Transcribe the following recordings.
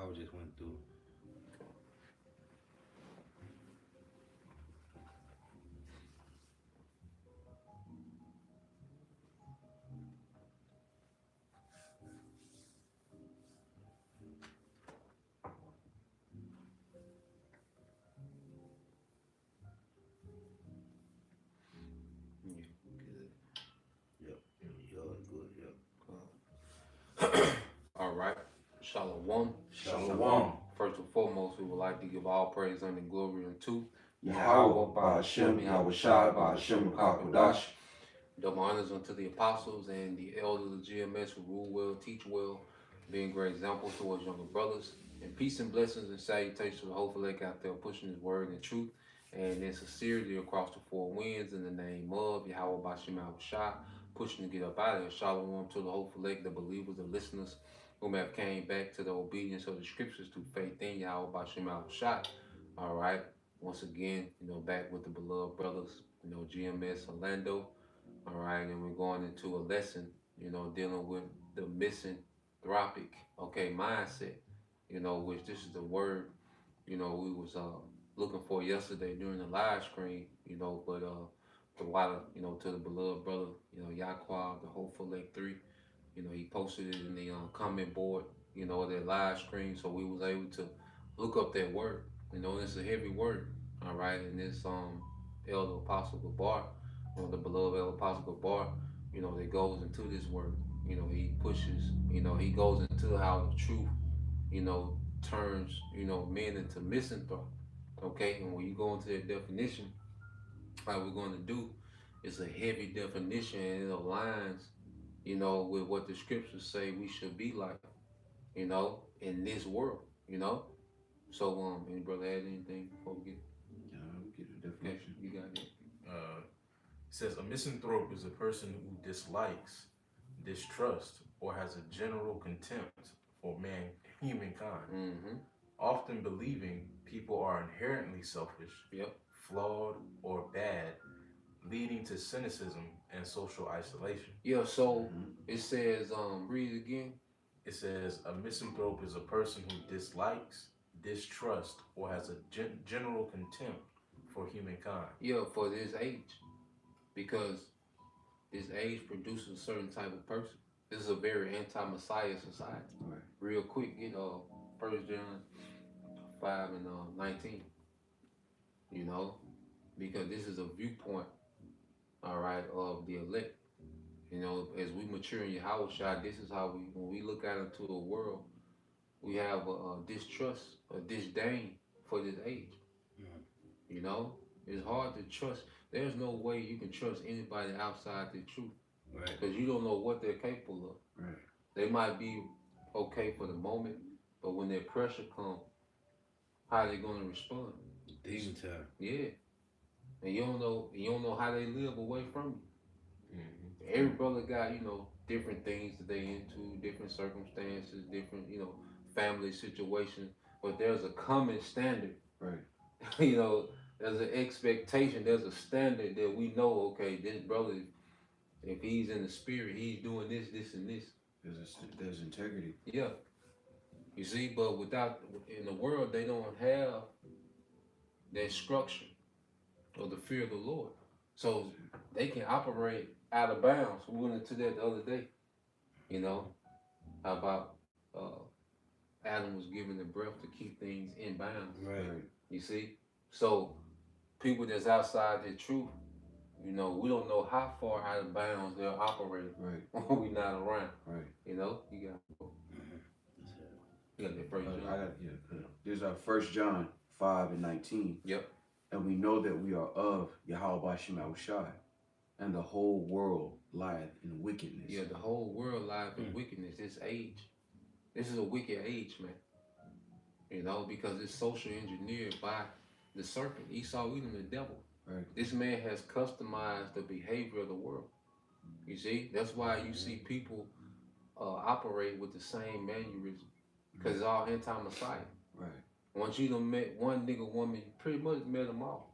I just went through. Yeah, good. Yep. You're good. Yep. All right. Shalom. Shalom. First and foremost, we would like to give all praise and glory unto Yahweh, Ba'Shem, Yahweh Shai, Ba'Shem, Kakwadash. double honors unto the apostles and the elders of GMS who rule well, teach well, being great examples towards younger brothers. And peace and blessings and salutations to the whole elect out there pushing his word and truth and in sincerity across the four winds in the name of Yahweh Ba'Shem Yahweh Shai, pushing to get up out of there. Shalom to the whole elect, the believers, the listeners whom have came back to the obedience of the scriptures through faith in Yahweh Ba'Shem Yahweh Shai. All right. Once again, back with the beloved brothers, GMS Orlando. All right, and we're going into a lesson, dealing with the misanthropic, mindset, which this is the word, we was looking for yesterday during the live stream, but the water, to the beloved brother, Yaquab, the Hopeful Lake 3, he posted it in the comment board, that live stream, so we was able to look up that word. It's a heavy word, all right, and this Elder Apostle Gabar, the beloved Elder Apostle Gabar, that goes into this word. He pushes, he goes into how the truth, you know, turns, men into misanthrope. Okay, and when you go into that definition, like we're going to do, it's a heavy definition and it aligns, with what the scriptures say we should be like, in this world, So, any brother add anything before we get? We get the Okay, definition. you got it. It says a misanthrope is a person who dislikes, distrusts, or has a general contempt for humankind, Mm-hmm. often believing people are inherently selfish, Yep. flawed, or bad, leading to cynicism and social isolation. Yeah. So it says, read it again. It says a misanthrope is a person who dislikes, distrusts, or has a general contempt for humankind. Yeah, for this age, because this age produces a certain type of person. This is a very anti-Messiah society. Right. Real quick, get First John 5 and 19. Because this is a viewpoint, all right, of the elect. As we mature in Yahweh Shai, this is how when we look out into a world, we have a distrust, a disdain for this age. It's hard to trust. There's no way you can trust anybody outside the truth. Right. Because you don't know what they're capable of. Right. They might be okay for the moment, but when their pressure comes, how are they going to respond? Demon time. Yeah. And you don't know how they live away from you. Mm-hmm. Every brother got, different things that they into, different circumstances, different, family situations. But there's a common standard. Right. There's an expectation, there's a standard that we know, okay, this brother, if he's in the spirit, he's doing this, this, and this. There's integrity. Yeah. You see, but in the world, they don't have that structure or the fear of the Lord. So they can operate out of bounds. We went into that the other day, how about Adam was given the breath to keep things in bounds. Right. You see? So people that's outside the truth, we don't know how far out of bounds they're operating Right. when we're not around. Right. You got that First John. There's our 1 John 5 and 19. Yep. And we know that we are of Yahweh Ba'Shem Yahweh Shai, and the whole world lieth in wickedness. Yeah, the whole world lieth in wickedness. This age. This is a wicked age, man. Because it's social engineered by the serpent, Esau, Edom, the devil. Right. This man has customized the behavior of the world. You see? That's why you see people operate with the same mannerism. Because it's all anti-Messiah. Right. Once you done met one nigga woman, you pretty much met them all.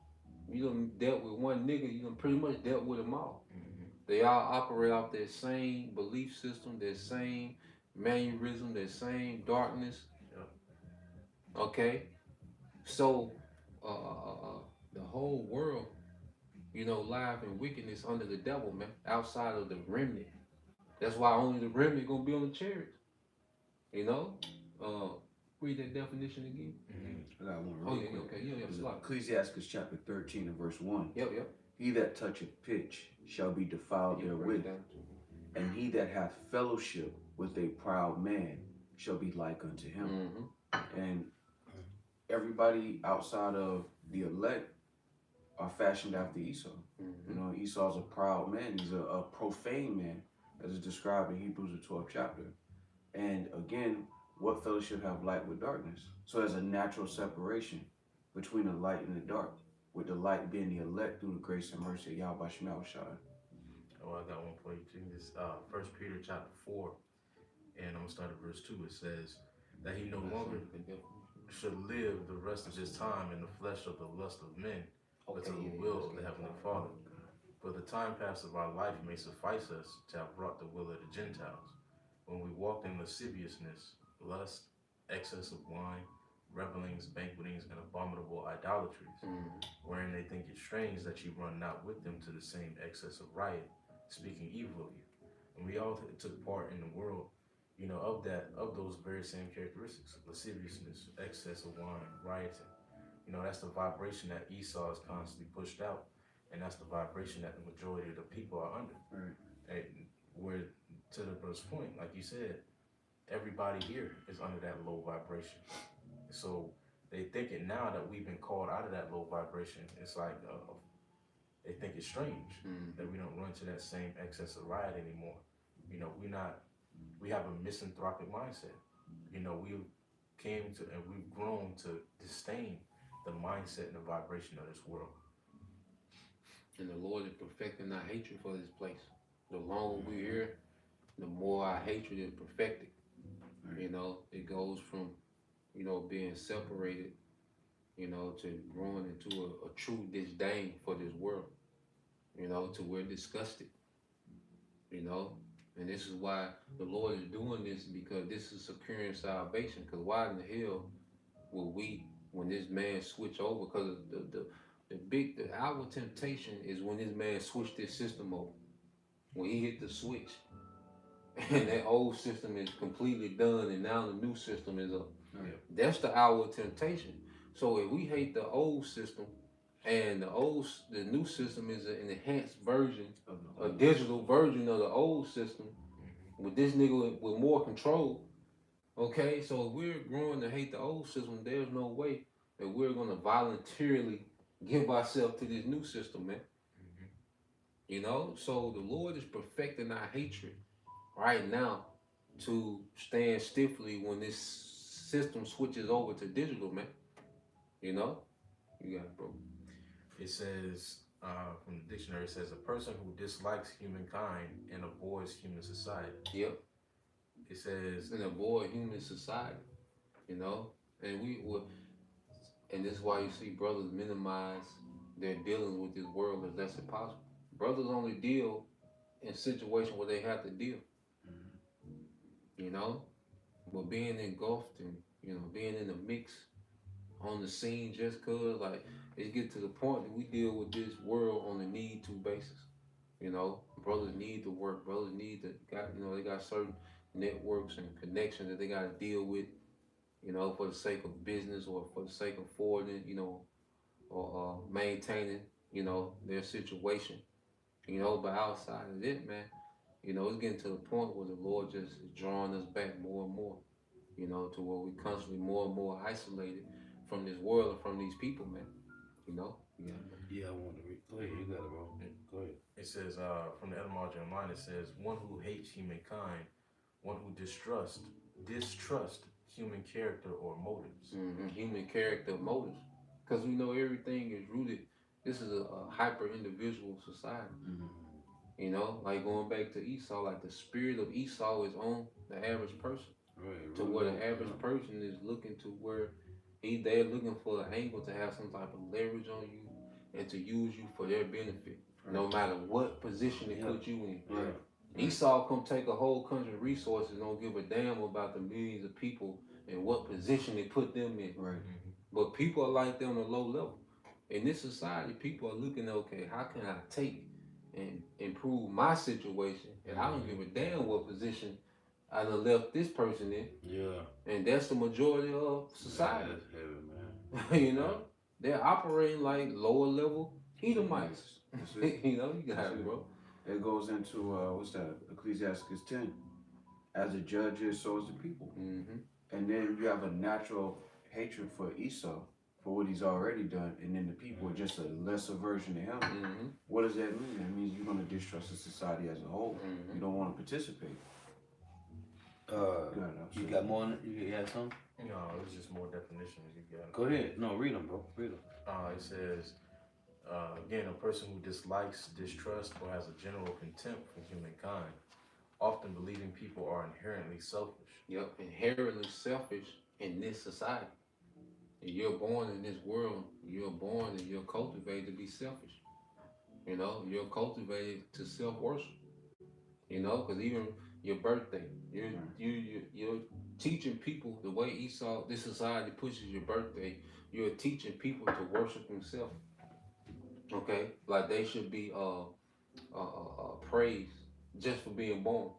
You done dealt with one nigga, you done pretty much dealt with them all. Mm-hmm. They all operate off that same belief system, that same mannerism, that same darkness. Yep. Okay, so the whole world, live in wickedness under the devil, man. Outside of the remnant, that's why only the remnant gonna be on the chariots. You know, uh, read that definition again. I got one Oh real yeah, yeah, quick. okay, yeah, yeah, It's slide. Ecclesiastes chapter 13 and verse 1. Yep, yep. He that toucheth pitch shall be defiled You break it therewith, down. and he that hath fellowship with a proud man shall be like unto him. And everybody outside of the elect are fashioned after Esau. You know, Esau's a proud man. He's a profane man, as is described in Hebrews the 12th chapter. And again, what fellowship have light with darkness? So there's a natural separation between the light and the dark, with the light being the elect through the grace and mercy of Yahweh Shema Shai. Oh, I got one for you too. This First Peter chapter 4, and I'm gonna start at verse 2. It says that he no longer should live the rest of his time in the flesh of the lust of men, but to the will of the heavenly Father. For the time past of our life may suffice us to have brought the will of the Gentiles, when we walked in lasciviousness, lust, excess of wine, revelings, banquetings, and abominable idolatries, wherein they think it strange that you run not with them to the same excess of riot, speaking evil of you. And we all took part in the world, of those very same characteristics: lasciviousness, excess of wine, rioting. That's the vibration that Esau is constantly pushed out, and that's the vibration that the majority of the people are under. Right. And where, to the brother's point, like you said, everybody here is under that low vibration. So they think it now that we've been called out of that low vibration. It's like they think it's strange that we don't run to that same excess of riot anymore. We have a misanthropic mindset. We came to and we've grown to disdain the mindset and the vibration of this world. And the Lord is perfecting our hatred for this place. The longer we're here, the more our hatred is perfected. It goes from, being separated, to growing into a true disdain for this world, to we're disgusted, and this is why the Lord is doing this, because this is securing salvation. Because why in the hell will we, when this man switch over? Because our temptation is when this man switched this system over. When he hit the switch, and that old system is completely done, and now the new system is up. Right. That's the hour of temptation. So if we hate the old system, and the new system is an enhanced version, a digital version of the old system, with this nigga with more control. Okay, so if we're growing to hate the old system, there's no way that we're gonna voluntarily give ourselves to this new system, man. So the Lord is perfecting our hatred right now to stand stiffly when this system switches over to digital, man. You got it, bro. It says, from the dictionary, it says a person who dislikes humankind and avoids human society. Yep. It says, and avoid human society, and we would, and this is why you see brothers minimize their dealings with this world as that's impossible. Brothers only deal in situations where they have to deal, but being engulfed and being in the mix on the scene just cause like it get to the point that we deal with this world on a need to basis. Brothers need to work. Brothers need to they got certain networks and connections that they got to deal with, for the sake of business or for the sake of forwarding, or maintaining, their situation, but outside of it, man, it's getting to the point where the Lord just is drawing us back more and more, to where we constantly more and more isolated from this world and from these people, man, Yeah, I want to read. Go ahead, you got it, bro. Go ahead. It says, from the etymology online, it says, one who hates humankind, one who distrust human character or motives. Human character motives, because we know everything is rooted. This is a hyper individual society. Like going back to Esau, like the spirit of Esau is on the average person, Right, to where the average person is looking to where they're looking for an angle to have some type of leverage on you and to use you for their benefit, no matter what position they put you in. Right. Esau come take a whole country of resources, don't give a damn about the millions of people and what position they put them in. Right. But people are like that on a low level. In this society, people are looking, okay, how can I take and improve my situation? And I don't give a damn what position I done left this person in. Yeah. And that's the majority of society. That's heavy, man. You know? They're operating like lower level Edomites. You know, you got it, bro. It goes into, what's that? Ecclesiastes 10. As the judge is, so is the people. Mm-hmm. And then you have a natural hatred for Esau for what he's already done, and then the people are just a lesser version of him. Mm-hmm. What does that mean? That means you're going to distrust the society as a whole. Mm-hmm. You don't want to participate. You got more on it? You have something? No, it was just more definitions. You got. Go ahead. No, read them, bro. Read them. It says, again, a person who dislikes, distrusts, or has a general contempt for humankind, often believing people are inherently selfish. Yep, inherently selfish in this society. And you're born in this world, you're born and you're cultivated to be selfish. You know, you're cultivated to self-worship. You know, because even your birthday, you're teaching people the way Esau, this society pushes your birthday. You're teaching people to worship themselves. Okay, like they should be praised just for being born.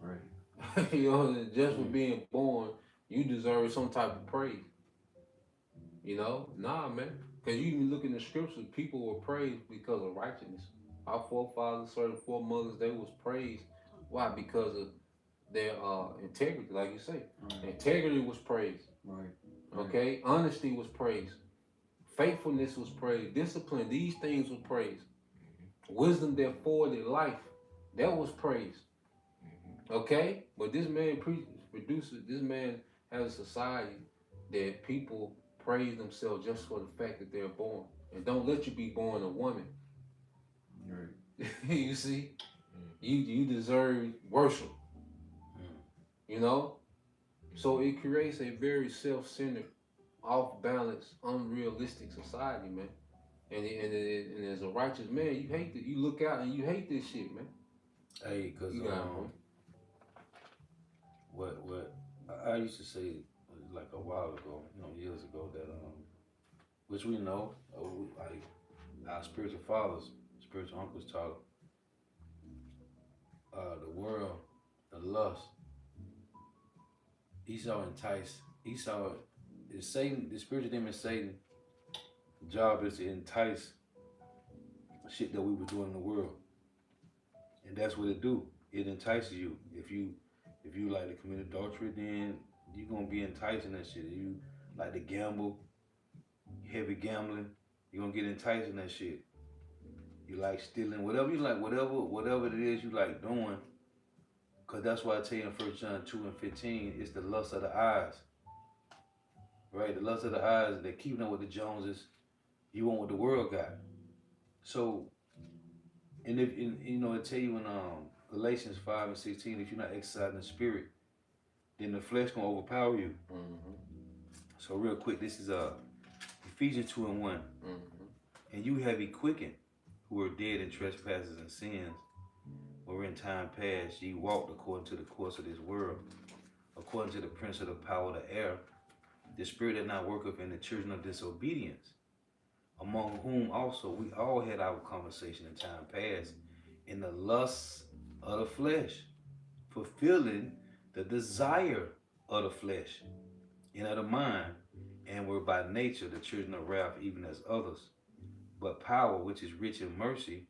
Right. You know, just for being born, you deserve some type of praise. You know, nah, man. Because you even look in the scriptures, people were praised because of righteousness. Our forefathers, certain foremothers, they was praised. Why? Because of their integrity, like you say. Right. Integrity was praised. Right. Okay? Honesty was praised. Faithfulness was praised. Discipline, these things were praised. Wisdom that forwarded life, that was praised. Okay? But this man produces, this man has a society that people praise themselves just for the fact that they're born. And don't let you be born a woman. Right. You see? You deserve worship. You know? So it creates a very self-centered, off-balance, unrealistic society, man. And as a righteous man, you hate that. You look out and you hate this shit, man. Hey, because what I used to say like a while ago, years ago, that which we know, like our spiritual fathers, spiritual uncles taught the world, the lust. Esau is Satan, the spiritual demon Satan. Job is to entice shit that we were doing in the world, and that's what it do. It entices you. If you like to commit adultery, then you're gonna be enticing that shit. If you like to gamble, heavy gambling, you're gonna get enticed in that shit. You like stealing, whatever you like, whatever it is you like doing. Cause that's why I tell you in 1 John 2:15, it's the lust of the eyes. Right? The lust of the eyes, they're keeping up with the Joneses. You want what the world got. So, and if it tell you in Galatians 5:16, if you're not exercising the spirit, then the flesh gonna overpower you. Mm-hmm. So real quick, this is Ephesians 2:1. Mm-hmm. And you have he quickened, who were dead in trespasses and sins, where in time past ye walked according to the course of this world, according to the prince of the power of the air, the spirit that now worketh in the children of disobedience, among whom also we all had our conversation in time past, in the lusts of the flesh, fulfilling the desire of the flesh and of the mind, and were by nature the children of wrath, even as others. But power, which is rich in mercy,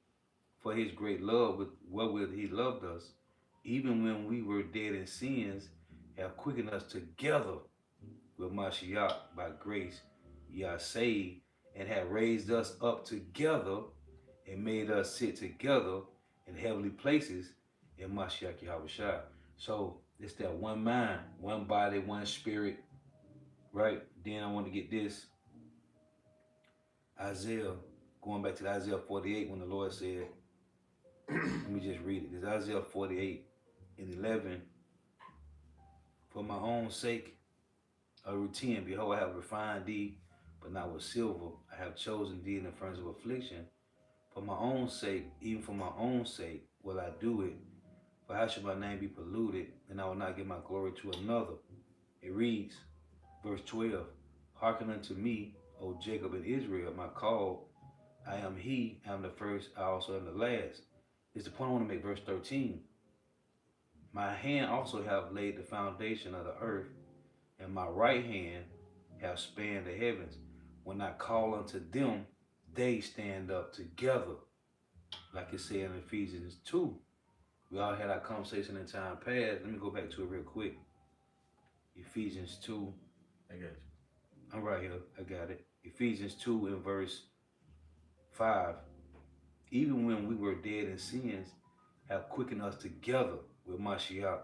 for his great love wherewith he loved us, even when we were dead in sins, have quickened us together with Mashiach. By grace ye are saved, and have raised us up together and made us sit together in heavenly places in Mashiach Yahushua. So it's that one mind, one body, one spirit, right? Then I want to get this. Isaiah, going back to Isaiah 48, when the Lord said, let me just read it. It's Isaiah 48:11. For my own sake, a routine, behold, I have refined thee, but not with silver. I have chosen thee in the furnace of affliction. For my own sake, even for my own sake, will I do it. For how should my name be polluted, and I will not give my glory to another? It reads, verse 12, hearken unto me, O Jacob and Israel, my call. I am he, I am the first, I also am the last. It's the point I want to make, verse 13. My hand also have laid the foundation of the earth, and my right hand have spanned the heavens. When I call unto them, they stand up together. Like it said in Ephesians 2. We all had our conversation in time past. Let me go back to it real quick. Ephesians 2. I got you. I'm right here. I got it. Ephesians 2 and verse 5. Even when we were dead in sins, have quickened us together with Mashiach.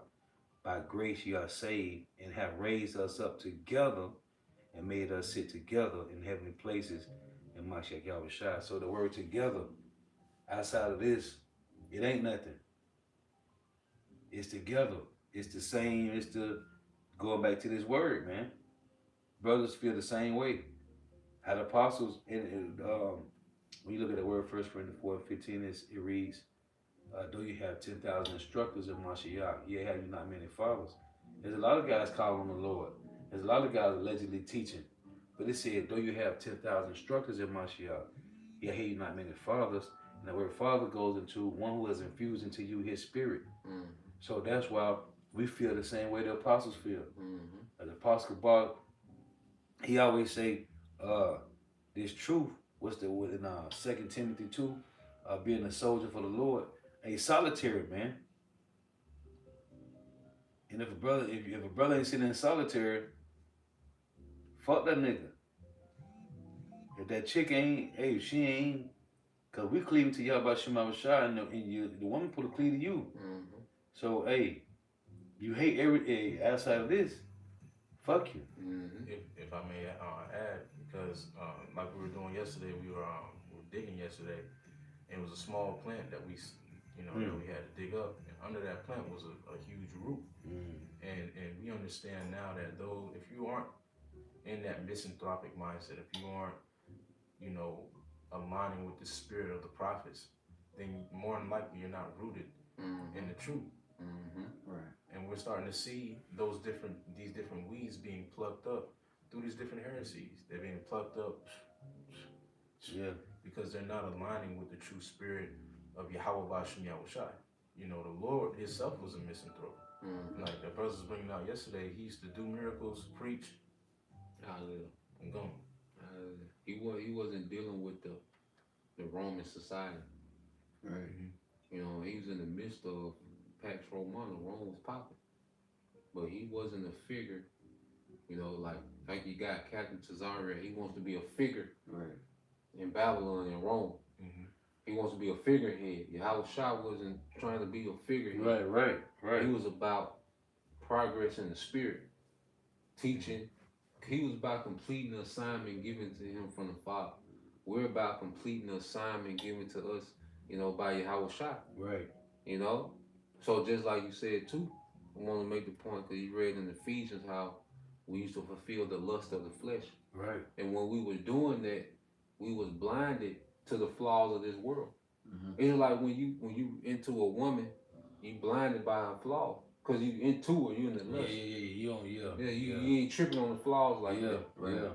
By grace you are saved, and have raised us up together and made us sit together in heavenly places in Mashiach Yahushua. So the word together, outside of this, it ain't nothing. It's together. It's the same. It's the going back to this word, man. Brothers feel the same way. How the apostles, when you look at the word 1 Corinthians 4:15, it reads, though you have 10,000 instructors in Mashiach, yet have you not many followers. There's a lot of guys calling on the Lord. There's a lot of guys allegedly teaching. But it said, though you have 10,000 instructors in Mashiach, yet have you not many fathers. And the word father goes into one who has infused into you his spirit. Mm-hmm. So that's why we feel the same way the apostles feel. Mm-hmm. The apostle Paul, he always say, this truth, what's the word in 2 Timothy 2, being a soldier for the Lord, a solitary, man. And if a brother ain't sitting in solitary, fuck that nigga. If that chick ain't, hey, she ain't, cause we cleaving to y'all about Shema Bashar, and the woman put a cleave to you. Mm-hmm. So hey, you hate every outside of this, fuck you. Mm-hmm. If I may add, because like we were doing yesterday, we were digging yesterday, and it was a small plant that we that we had to dig up, and under that plant was a huge root. And we understand now that though if you aren't in that misanthropic mindset, if you aren't aligning with the spirit of the prophets, then more than likely you're not rooted in the truth. Right. And we're starting to see these different weeds being plucked up through these different heresies. They're being plucked up because they're not aligning with the true spirit of Yahweh Bashim Yahushai. The Lord himself was a misanthrope. Like the brothers was bringing out yesterday, he used to do miracles, preach, and go. He wasn't dealing with the Roman society. Right. He was in the midst of Pax Romana. Rome was popping. But he wasn't a figure, like you got Captain Caesarea. He wants to be a figure in Babylon and Rome. Mm-hmm. He wants to be a figurehead. Yahushua wasn't trying to be a figurehead. Right. He was about progress in the spirit, teaching. He was about completing the assignment given to him from the Father. We're about completing the assignment given to us, by Yahushua. Right. So just like you said too, I want to make the point because you read in Ephesians how we used to fulfill the lust of the flesh. Right. And when we were doing that, we was blinded to the flaws of this world. Mm-hmm. It's like when you into a woman, you blinded by her flaws. Cause you into her, you in the lust. You ain't tripping on the flaws like that. Right. Yeah.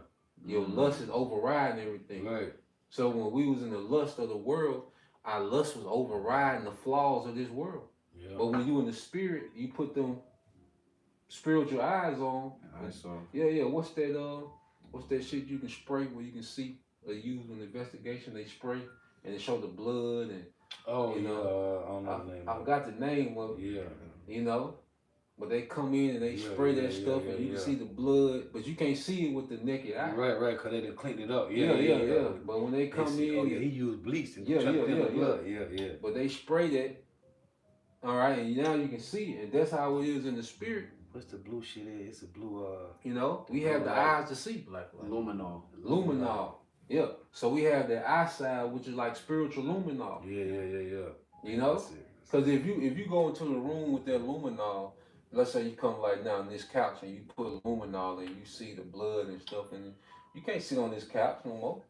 Your lust is overriding everything. Right. So when we was in the lust of the world, our lust was overriding the flaws of this world. Yeah. But when you in the spirit, you put them spiritual eyes on. Yeah. What's that shit you can spray where you can see or use an investigation? They spray and they show the blood and I don't know the name. I forgot the name of it. Yeah. But they come in and they spray that stuff and you can see the blood, but you can't see it with the naked eye. Right, because they done cleaned it up. Yeah. But when they come in... he used bleach and the blood. Yeah. But they spray that, all right, and now you can see it. And that's how it is in the spirit. What's the blue shit is? It's a blue... we have the eyes to see. Like luminol. Yeah. So we have the eyesight, which is like spiritual luminol. Yeah. Because if you go into the room with that luminol, let's say you come like now on this couch and you put luminol and you see the blood and stuff, and you can't sit on this couch no more.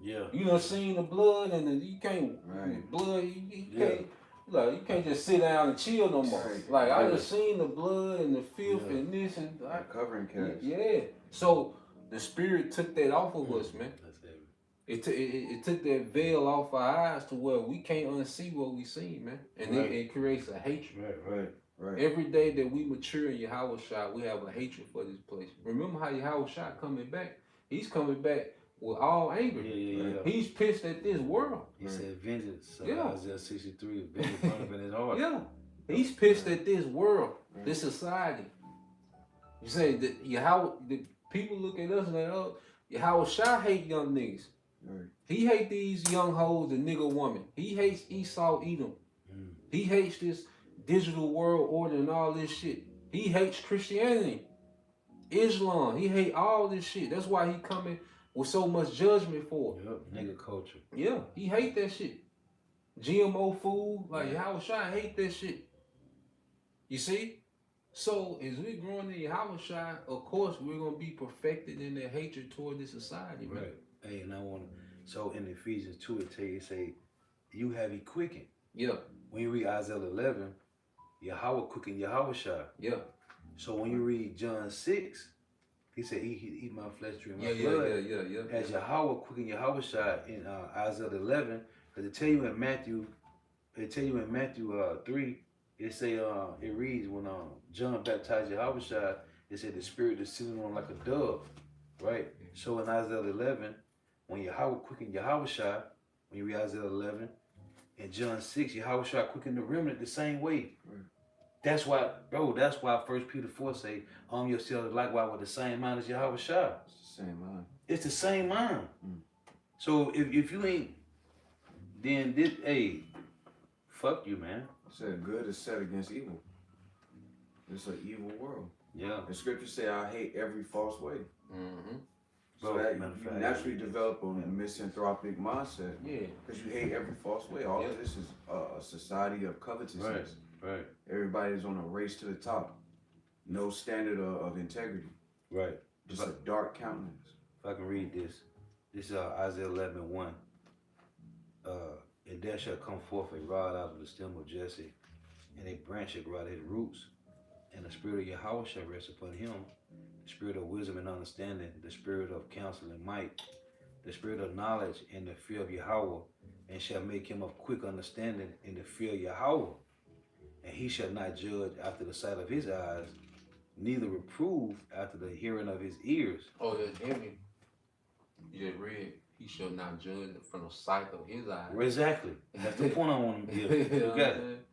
Yeah. You done seen the blood and you can't blood. You can't. Like, you can't just sit down and chill no more. Right. Like, I Yeah. just seen the blood and the filth Yeah. and this and that. Like covering cast. Yeah. So the spirit took that off of us, man. That's heavy. It took that veil off our eyes to where we can't unsee what we see, man. And Right. it creates a hatred. Right. Every day that we mature in Yahweh Shai, we have a hatred for this place. Remember how Yahweh Shai coming back? He's coming back with all anger. Yeah. He's pissed at this world. He said vengeance. Yeah. Isaiah 63, vengeance burneth in his heart. Yeah. He's pissed at this world, this society. You say that Yahweh, the people look at us and like, oh, Yahweh Shai hate young niggas. Right. He hate these young hoes and nigga woman. He hates Esau Edom. He hates this digital world order and all this shit. He hates Christianity, Islam. He hate all this shit. That's why he coming with so much judgment for it. Yep, nigga culture. Yeah, he hate that shit. GMO food, like Yahweh Shai hate that shit. You see? So as we growing in Yahweh Shai, of course we're gonna be perfected in that hatred toward this society, man. Right. Hey, and I want to. So in Ephesians 2, it say, you have he quickened. Yeah, When you read Isaiah 11, Yahweh quickened Yahweh Shai. yeah, So when you read John 6, he said, eat my flesh, drink my yeah, blood. yeah. As Yahweh quickened Yahweh Shai in Isaiah 11, because it tell you in Matthew 3, it say it reads when John baptized Yahweh Shai, it said the Spirit descended on like a dove, right? So in Isaiah 11, when Yahweh quickened Yahweh Shai, when you read Isaiah 11, in John 6, Yahweh Shai quickened the remnant the same way. Right. That's why 1 Peter 4 say, arm yourselves likewise with the same mind as Yahweh Shai. It's the same line. It's the same mind. Mm. So if you ain't, then this, hey, fuck you, man. It said good is set against evil. It's an evil world. Yeah. The scriptures say I hate every false way. Mm-hmm. So Bro, that matter of you fact, naturally develop a misanthropic mindset Yeah. because you hate every false way. All of this is a society of covetousness. Right. Everybody's on a race to the top. No standard of integrity. Right. Just a dark countenance. If I can read this. This is Isaiah 11:1. And there shall come forth a rod out of the stem of Jesse, and a branch shall grow out of his roots. And the spirit of Yahweh shall rest upon him, the spirit of wisdom and understanding, the spirit of counsel and might, the spirit of knowledge and the fear of Yahweh, and shall make him of quick understanding in the fear of Yahweh. And he shall not judge after the sight of his eyes, neither reprove after the hearing of his ears. Oh, that's heavy. You just read, he shall not judge from the sight of his eyes. Exactly. That's the point I want to give. You got it.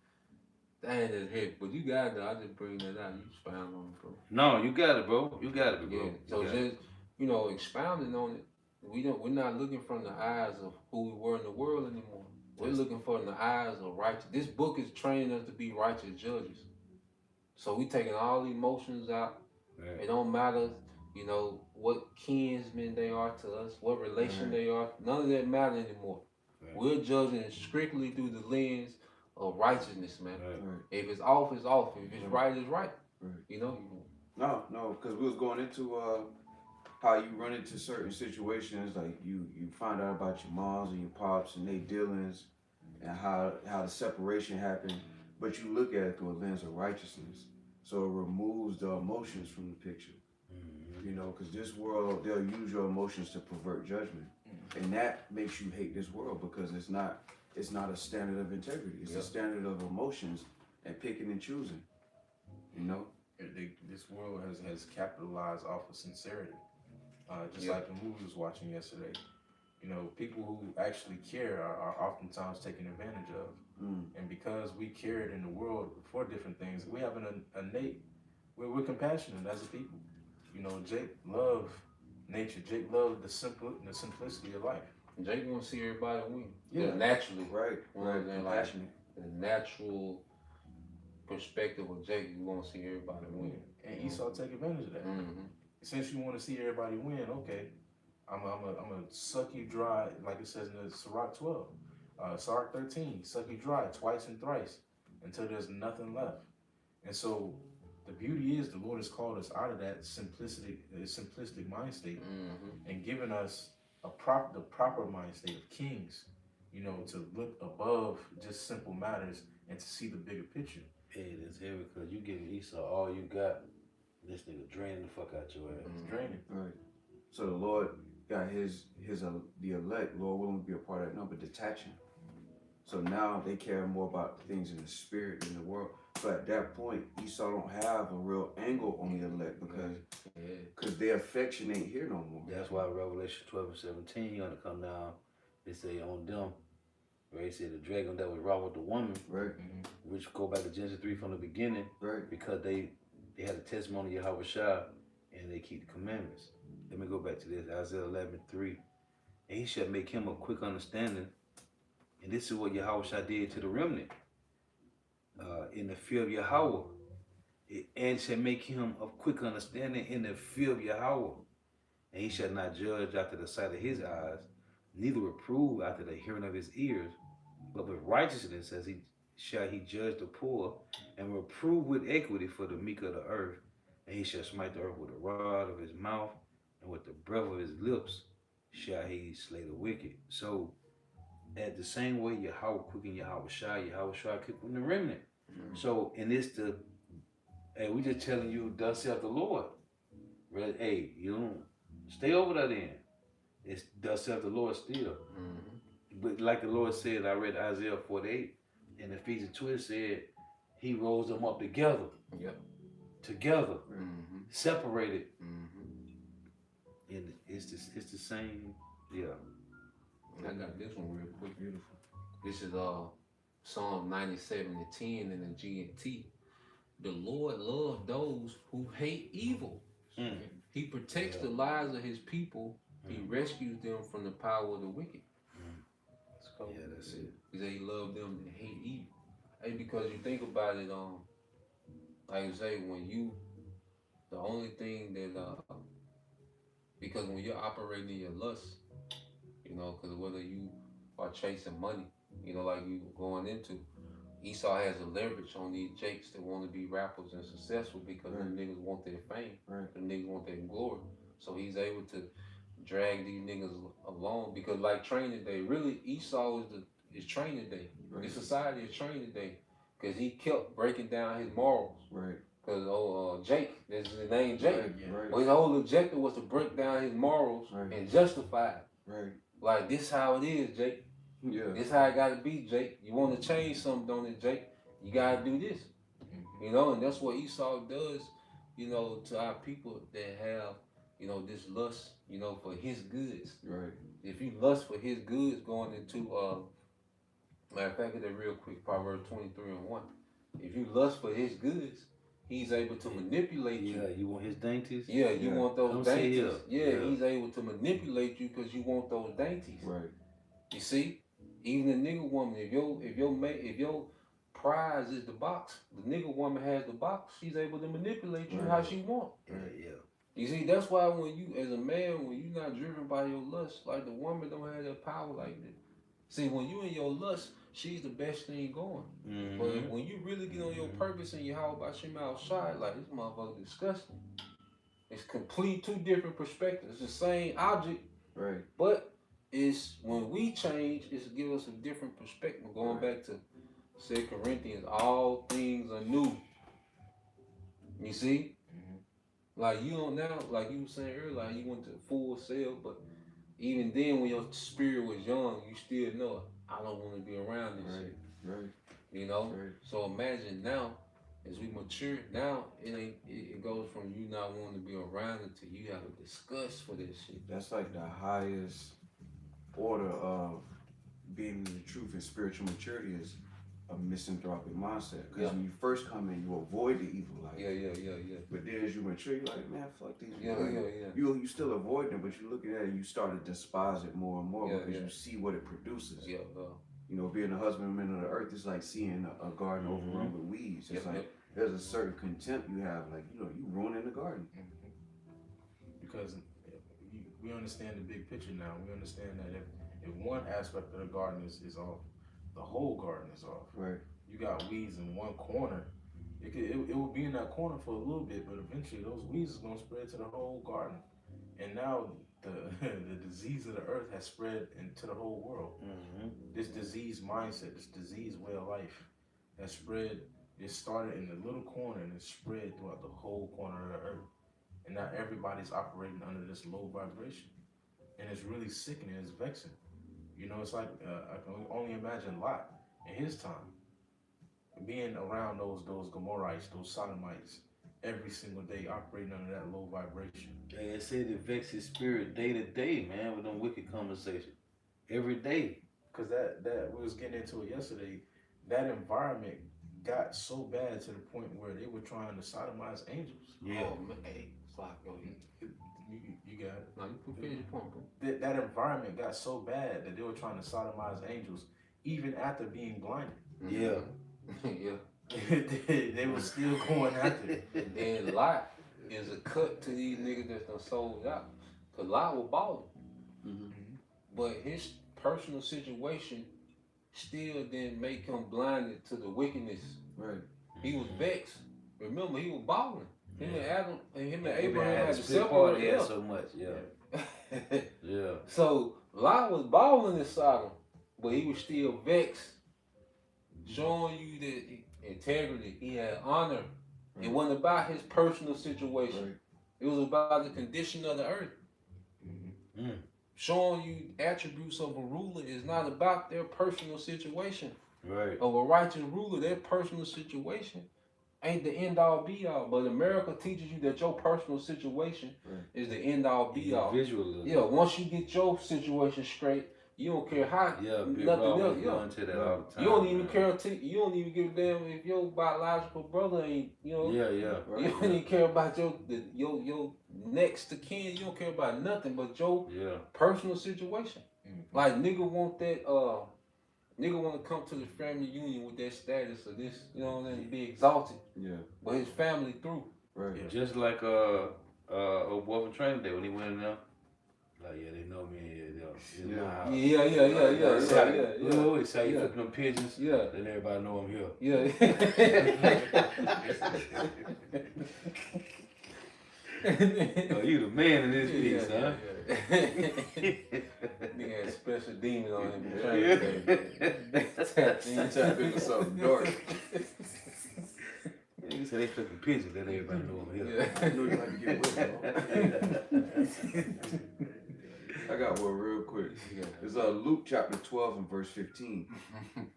Dang, that's heavy. But you got it, though. I just bring that out. You expound on it, bro. No, you got it, bro. You got it, bro. Yeah. So You got it. just, expounding on it, we're not looking from the eyes of who we were in the world anymore. We're looking for in the eyes of righteous. This book is training us to be righteous judges. So we taking all the emotions out. Right. It don't matter, what kinsmen they are to us, what relation they are. None of that matter anymore. Right. We're judging it strictly through the lens of righteousness, man. Right. Right. If it's off, it's off. If it's right, it's right. Right. No, because we was going into how you run into certain situations, like you find out about your moms and your pops and their dealings and how the separation happened, but you look at it through a lens of righteousness. So it removes the emotions from the picture. Because this world, they'll use your emotions to pervert judgment. And that makes you hate this world because it's not a standard of integrity. It's a standard of emotions and picking and choosing. This world has capitalized off of sincerity. Just like the movie I was watching yesterday. People who actually care are oftentimes taken advantage of. And because we cared in the world for different things, we have an innate, we're compassionate as a people. Jake loved nature. Jake loved the simplicity of life. Jake want to see everybody win. Yeah. Naturally. Right. Compassionate. The natural perspective of Jake, you want to see everybody win. And Esau take advantage of that. Mm-hmm. Since you want to see everybody win, okay, I'm gonna suck you dry, like it says in the Sirach 12. Sirach 13, suck you dry twice and thrice until there's nothing left. And so the beauty is the Lord has called us out of that simplistic mind state and given us the proper mind state of kings, to look above just simple matters and to see the bigger picture. Hey, that's heavy because you give Esau all you got. This nigga draining the fuck out your ass. It's draining. Right. So the Lord got the elect, Lord willing to be a part of that number, detaching. So now they care more about things in the spirit than the world. So at that point, Esau don't have a real angle on the elect because their affection ain't here no more. That's why Revelation 12 and 17 gonna come down. They say on them, where he said the dragon that was wrought with the woman, Right. which go back to Genesis 3 from the beginning, Right. because they had a testimony of Yahweh Shai and they keep the commandments. Let me go back to this, Isaiah 11:3. And he shall make him of quick understanding. And this is what Yahweh Shai did to the remnant. In the fear of Yahweh. And shall make him of quick understanding in the fear of Yahweh. And he shall not judge after the sight of his eyes, neither reprove after the hearing of his ears, but with righteousness as he shall he judge the poor, and reprove with equity for the meek of the earth. And he shall smite the earth with the rod of his mouth, and with the breath of his lips shall he slay the wicked. So, at the same way Yahweh quicken Yahweh Shai quicken the remnant. So, and it's hey, we just telling you, thus saith the Lord. Hey, you don't stay over there then. It's thus saith the Lord still. But like the Lord said, I read Isaiah 48 and Ephesians 2, it said he rose them up together. Yep. Together. Separated. And it's the same. Yeah. I got this one real quick. Beautiful. This is Psalm 97 and 10 in the G&T. The Lord loves those who hate evil. He protects the lives of his people. He rescues them from the power of the wicked. So, yeah, that's it. He said he loves them that hate evil. Hey, because you think about it, like I say, the only thing that, because when you're operating in your lust, because whether you are chasing money, like you were going into, Esau has a leverage on these jakes that want to be rappers and successful because them niggas want their fame. Them niggas want their glory. So he's able to drag these niggas along because like training day, really Esau is training day. The society is training day because he kept breaking down his morals. Because Jake, that's his name, Jake. Well, his whole objective was to break down his morals and justify it. Like, this how it is, Jake. This how it gotta be, Jake. You want to change something, don't it, Jake? You gotta do this. And that's what Esau does, to our people that have, this lust, for his goods. If you lust for his goods going into, matter of fact, get that real quick, Proverbs 23 and 1. If you lust for his goods, he's able to manipulate you. Yeah, you want his dainties? Yeah, you want those dainties. Yeah, he's able to manipulate you because you want those dainties. You see? Even the nigga woman, if your prize is the box, the nigga woman has the box, she's able to manipulate you how she want. You see, that's why when you, as a man, when you're not driven by your lust, like the woman don't have that power like that. See, when you in your lust, she's the best thing going. But when you really get on your purpose and you how about your outside, like this motherfucker disgusting. It's complete two different perspectives. It's the same object, but it's when we change, it's give us a different perspective. Going back to 2 Corinthians, all things are new. You see? Like you don't now, like you were saying earlier, like you went to full sale, but even then when your spirit was young, you still know I don't want to be around this shit. So imagine now, as we mature, now it goes from you not wanting to be around it to you have a disgust for this shit. That's like the highest order of being in the truth and spiritual maturity is a misanthropic mindset. Because when you first come in, you avoid the evil life. But then as you mature, you're like, man, fuck these people. You still avoid them, but you look at it and you start to despise it more and more because you see what it produces. Being a husbandman of the earth is like seeing a garden overrun with weeds. It's like there's a certain contempt you have, like you ruining the garden. Because we understand the big picture now. We understand that if one aspect of the garden is off, the whole garden is off. You got weeds in one corner. It will be in that corner for a little bit, but eventually those weeds is gonna spread to the whole garden. And now the disease of the earth has spread into the whole world. This disease mindset, this disease way of life, that spread. It started in the little corner and it spread throughout the whole corner of the earth. And now everybody's operating under this low vibration, and it's really sickening. It's vexing. You know, it's like I can only imagine Lot in his time being around those Gomorrites, those Sodomites, every single day, operating under that low vibration. And it said it vexed his spirit day to day, man, with them wicked conversations. Every day. Because that we was getting into it yesterday. That environment got so bad to the point where they were trying to sodomize angels. Yeah. Oh, man. Hey, it's like, yo, You got it. no, you can finish your point, bro. That environment got so bad that they were trying to sodomize angels even after being blinded. Yeah. Yeah. They were still going after it. And then Lot is a cut to these niggas that's done sold out. Cause Lot was balling. Mm-hmm. But his personal situation still didn't make him blinded to the wickedness. Right. He was vexed. Remember, he was balling. Him and Adam and him and Abraham Abraham had to split apart, separate. yeah, Yeah. so much, yeah. Yeah. So Lot was balling in Sodom, but he was still vexed, showing you that integrity. He had honor. It wasn't about his personal situation. Right. It was about the condition of the earth. Mm-hmm. Showing you attributes of a ruler is not about their personal situation. Right. Of a righteous ruler, their personal situation ain't the end all be all. But America teaches you that your personal situation is the end all be all. Visualism. Yeah, once you get your situation straight, you don't care how Big nothing Rob else. was Yeah. going to that all the time. You don't even man. care. You don't even give a damn if your biological brother ain't. You know. Yeah. You don't even care about your next to kin. You don't care about nothing but your personal situation. Mm-hmm. Like nigga want that. Nigga want to come to the family union with that status of this. You know what I mean? Be exalted. Yeah. But his family through. Right. Yeah. Just like old boy from Training Day when he went in there. Like, yeah, they know me. Yeah. Yeah. It's how you flipping them pigeons. Yeah. Then everybody know I'm here. Yeah. Oh, you the man in this piece, huh? Nigga had a special demon on him. Tap into something dark. He said they flipping pigeons. Then everybody know I'm here. I know you like to get with it. I got one real quick. It's Luke chapter 12 and verse 15.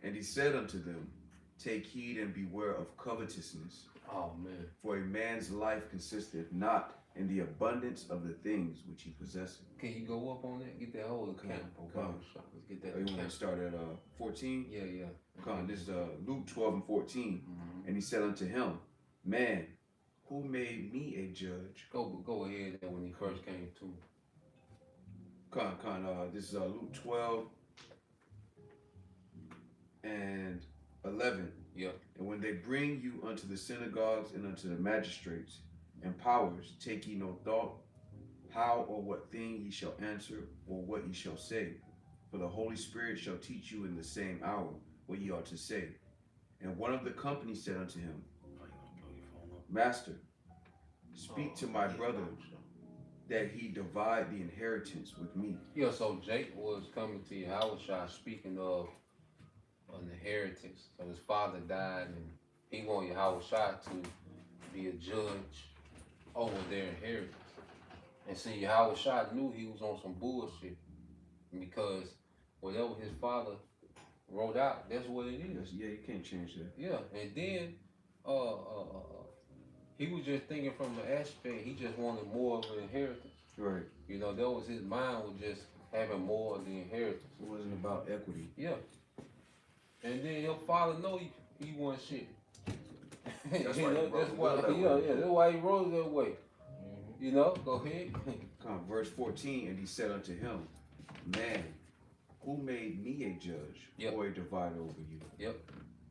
And he said unto them, take heed and beware of covetousness. Oh man. For a man's life consisteth not in the abundance of the things which he possesseth. Can you go up on that? Get that whole account. Let's get that You want to account. start at 14? Yeah. Come on, this is Luke 12 and 14. And he said unto him, man, who made me a judge? Go ahead when he first came to me. This is Luke 12 and 11. Yeah. And when they bring you unto the synagogues and unto the magistrates and powers, take ye no thought how or what thing ye shall answer or what ye shall say. For the Holy Spirit shall teach you in the same hour what ye ought to say. And one of the company said unto him, Master, speak to my brother that he divide the inheritance with me. Yeah, so Jake was coming to Yahushua speaking of an inheritance. So his father died and he wanted Yahushua to be a judge over their inheritance. And see, Yahushua knew he was on some bullshit because whatever his father wrote out, that's what it is. Yeah, you can't change that. Yeah, and then he was just thinking from the aspect, he just wanted more of an inheritance. Right. You know, that was his mind was just having more of the inheritance. It wasn't about equity. Yeah. And then your father know he wasn't shit. That's You why he know, wrote that's the why, will that yeah, way. that's why he wrote it that way. You know, go ahead. Come, verse 14, and he said unto him, man, who made me a judge or a divider over you? Yep.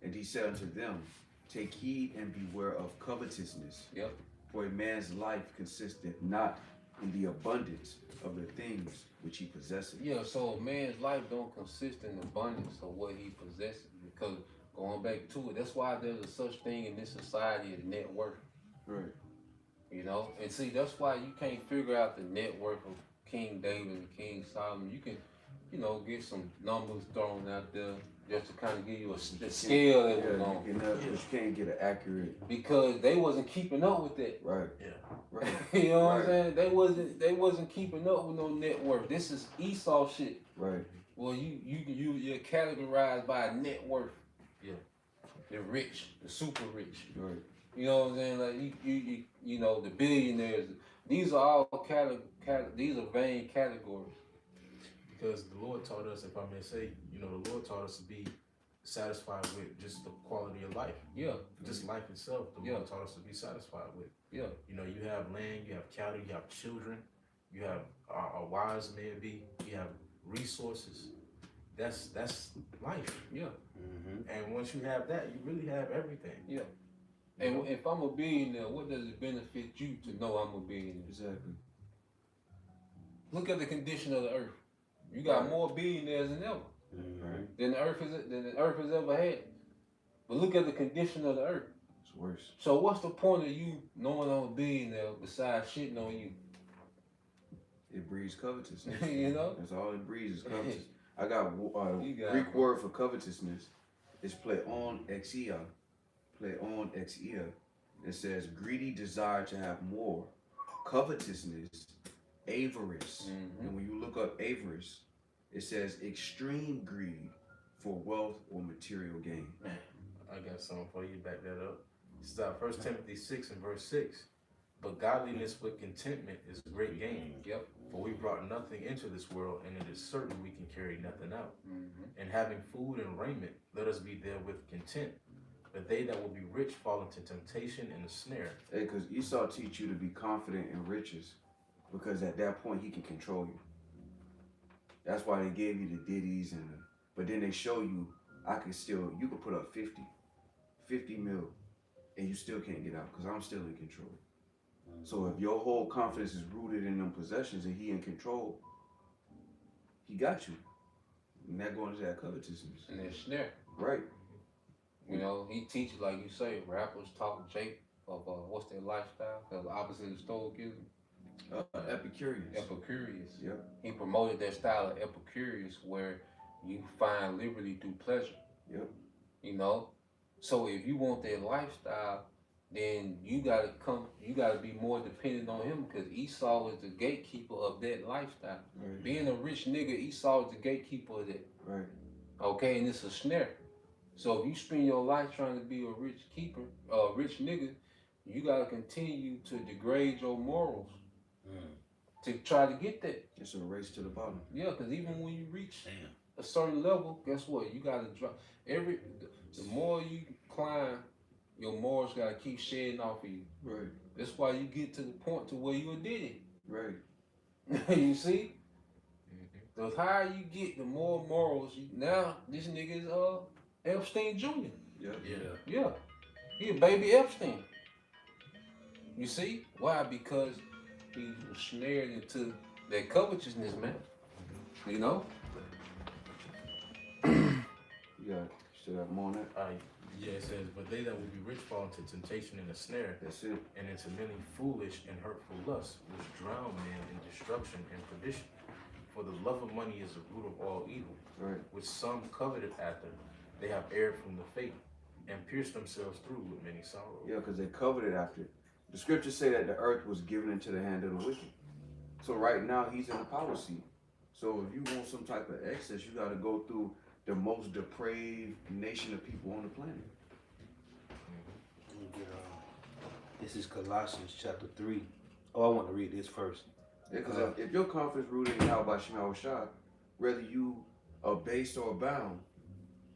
And he said unto them, take heed and beware of covetousness. Yep. For a man's life consisteth not in the abundance of the things which he possesseth. Yeah, so a man's life don't consist in abundance of what he possesses. Because going back to it, that's why there's a such thing in this society as net worth. Right. You know? And see, that's why you can't figure out the net worth of King David and King Solomon. You can get some numbers thrown out there just to kind of give you the scale that was on. But you can't get an accurate. Because they wasn't keeping up with that. Right. Yeah. Right. You know what I'm saying? They wasn't keeping up with no net worth. This is Esau shit. Right. Well, you're categorized by net worth. Yeah. The rich, the super rich. Right. You know what I'm saying? Like you know the billionaires. These are all these are vain categories. Because the Lord taught us, if I may say, the Lord taught us to be satisfied with just the quality of life. Yeah. Just life itself, the Lord taught us to be satisfied with. Yeah. You have land, you have cattle, you have children, you have a wise man be, you have resources. That's life. Yeah. Mm-hmm. And once you have that, you really have everything. Yeah. And if I'm a billionaire, what does it benefit you to know I'm a billionaire? Exactly. Look at the condition of the earth. You got more billionaires than ever. Mm-hmm. Than the earth has ever had. But look at the condition of the earth. It's worse. So what's the point of you knowing I'm a billionaire besides shitting on you? It breeds covetousness. You know? That's all it breeds is covetousness. I got You got Greek it. word for covetousness. It's pleon exia. Pleon exia. It says greedy desire to have more. Covetousness, avarice. Mm-hmm. And when you look up avarice, it says extreme greed for wealth or material gain. I got something for you, back that up. This is 1 Timothy 6 and verse 6. But godliness with contentment is great gain. Yep. For we brought nothing into this world, and it is certain we can carry nothing out. Mm-hmm. And having food and raiment, let us be therewith content. But they that will be rich fall into temptation and a snare. Hey, because Esau teach you to be confident in riches, because at that point he can control you. That's why they gave you the ditties but then they show you you could put up 50 mil, and you still can't get out because I'm still in control. So if your whole confidence is rooted in them possessions and he in control, he got you. And that going into that covetousness. And that snare. Right. He teaches, like you say, rappers talk Jake of what's their lifestyle? The opposite of Stoicism. Epicureans. Epicurious. Yep. He promoted that style of Epicurious where you find liberty through pleasure. Yep. So if you want that lifestyle, then you gotta be more dependent on him, because Esau is the gatekeeper of that lifestyle. Right. Being a rich nigga, Esau is the gatekeeper of that. Right. Okay, and it's a snare. So if you spend your life trying to be a rich nigga, you gotta continue to degrade your morals to try to get that. It's a race to the bottom. Yeah, because even when you reach a certain level, guess what? You gotta drop the more you climb, your morals gotta keep shedding off of you. Right. That's why you get to the point to where you did it. Right. You see? The higher you get, the more morals. Now this nigga is Epstein Jr. Yeah. Yeah, he a baby Epstein. You see why? Because he was snared into that covetousness, man. You still got more on that? Yeah, it says, but they that will be rich fall into temptation and a snare, That's it. and into many foolish and hurtful lusts, which drown men in destruction and perdition. For the love of money is the root of all evil, Right. which some coveted after. They have erred from the faith, and pierced themselves through with many sorrows. Yeah, because they coveted after it. The scriptures say that the earth was given into the hand of the wicked. So right now he's in the power seat. So if you want some type of excess, you got to go through the most depraved nation of people on the planet. This is Colossians chapter 3. Oh, I want to read this first. Yeah, because if your confidence rooted in Yahweh Shema Shah, whether you are based or bound,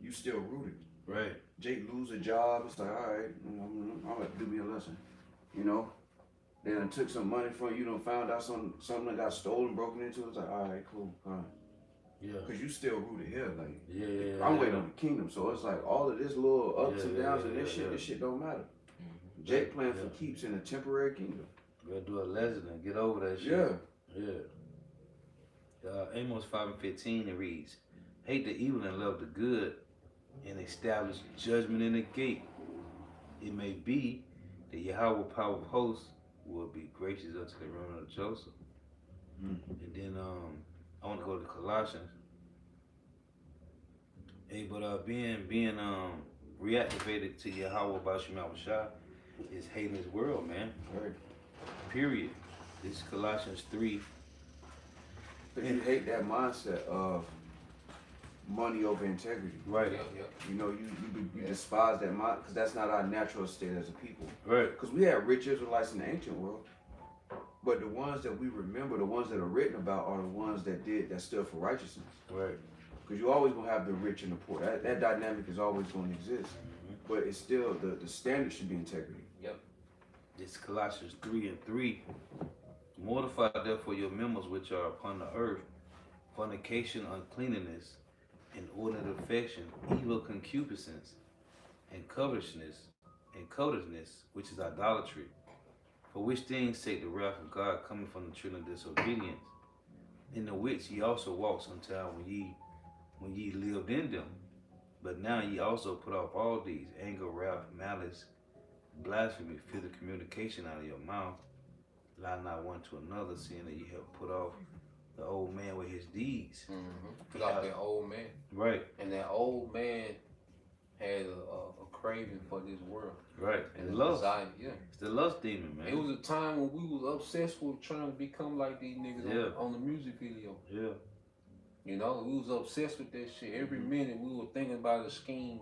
you still rooted. Right. Jake lose a job, it's like, all right, I'm gonna do me a lesson. Then I took some money from you, found out something that got stolen, broken into. It's like, all right, cool, fine. Yeah. Because you still rooted here, like, Yeah. I'm waiting on the kingdom. So it's like all of this little ups and downs and this shit don't matter. Jake playing for keeps in a temporary kingdom. Gotta do a lesson and get over that shit. Yeah. Amos 5:15, it reads, hate the evil and love the good, and establish judgment in the gate. It may be that Yahweh power of hosts will be gracious unto the remnant of Joseph. And then I want to go to Colossians Hey, but being reactivated to Yahweh Bashim Shah is hating his world, man. Right. Period. This is Colossians 3. But you hate that mindset of money over integrity. Right. You know, you despise that mind because that's not our natural state as a people. Right. Because we had rich Israelites in the ancient world, but the ones that we remember, the ones that are written about, are the ones that stood for righteousness. Right. Because you're always gonna have the rich and the poor. That dynamic is always going to exist. But it's still the standard should be integrity. Yep. It's Colossians 3:3. Mortify therefore your members which are upon the earth, fornication, uncleanness, inordinate affection, evil concupiscence, and covetousness, which is idolatry. For which things sake the wrath of God coming from the children of disobedience, in the which ye also walked sometime when ye lived in them. But now ye also put off all these: anger, wrath, malice, blasphemy, filthy communication out of your mouth. Lie not one to another, seeing that ye have put off the old man with his deeds. Put off that old man. Right. And that old man had a craving for this world. Right. And the a lust. desire. Yeah. It's the lust demon, man. It was a time when we was obsessed with trying to become like these niggas on the music video. Yeah. You know, we was obsessed with that shit. Every minute we were thinking about a scheme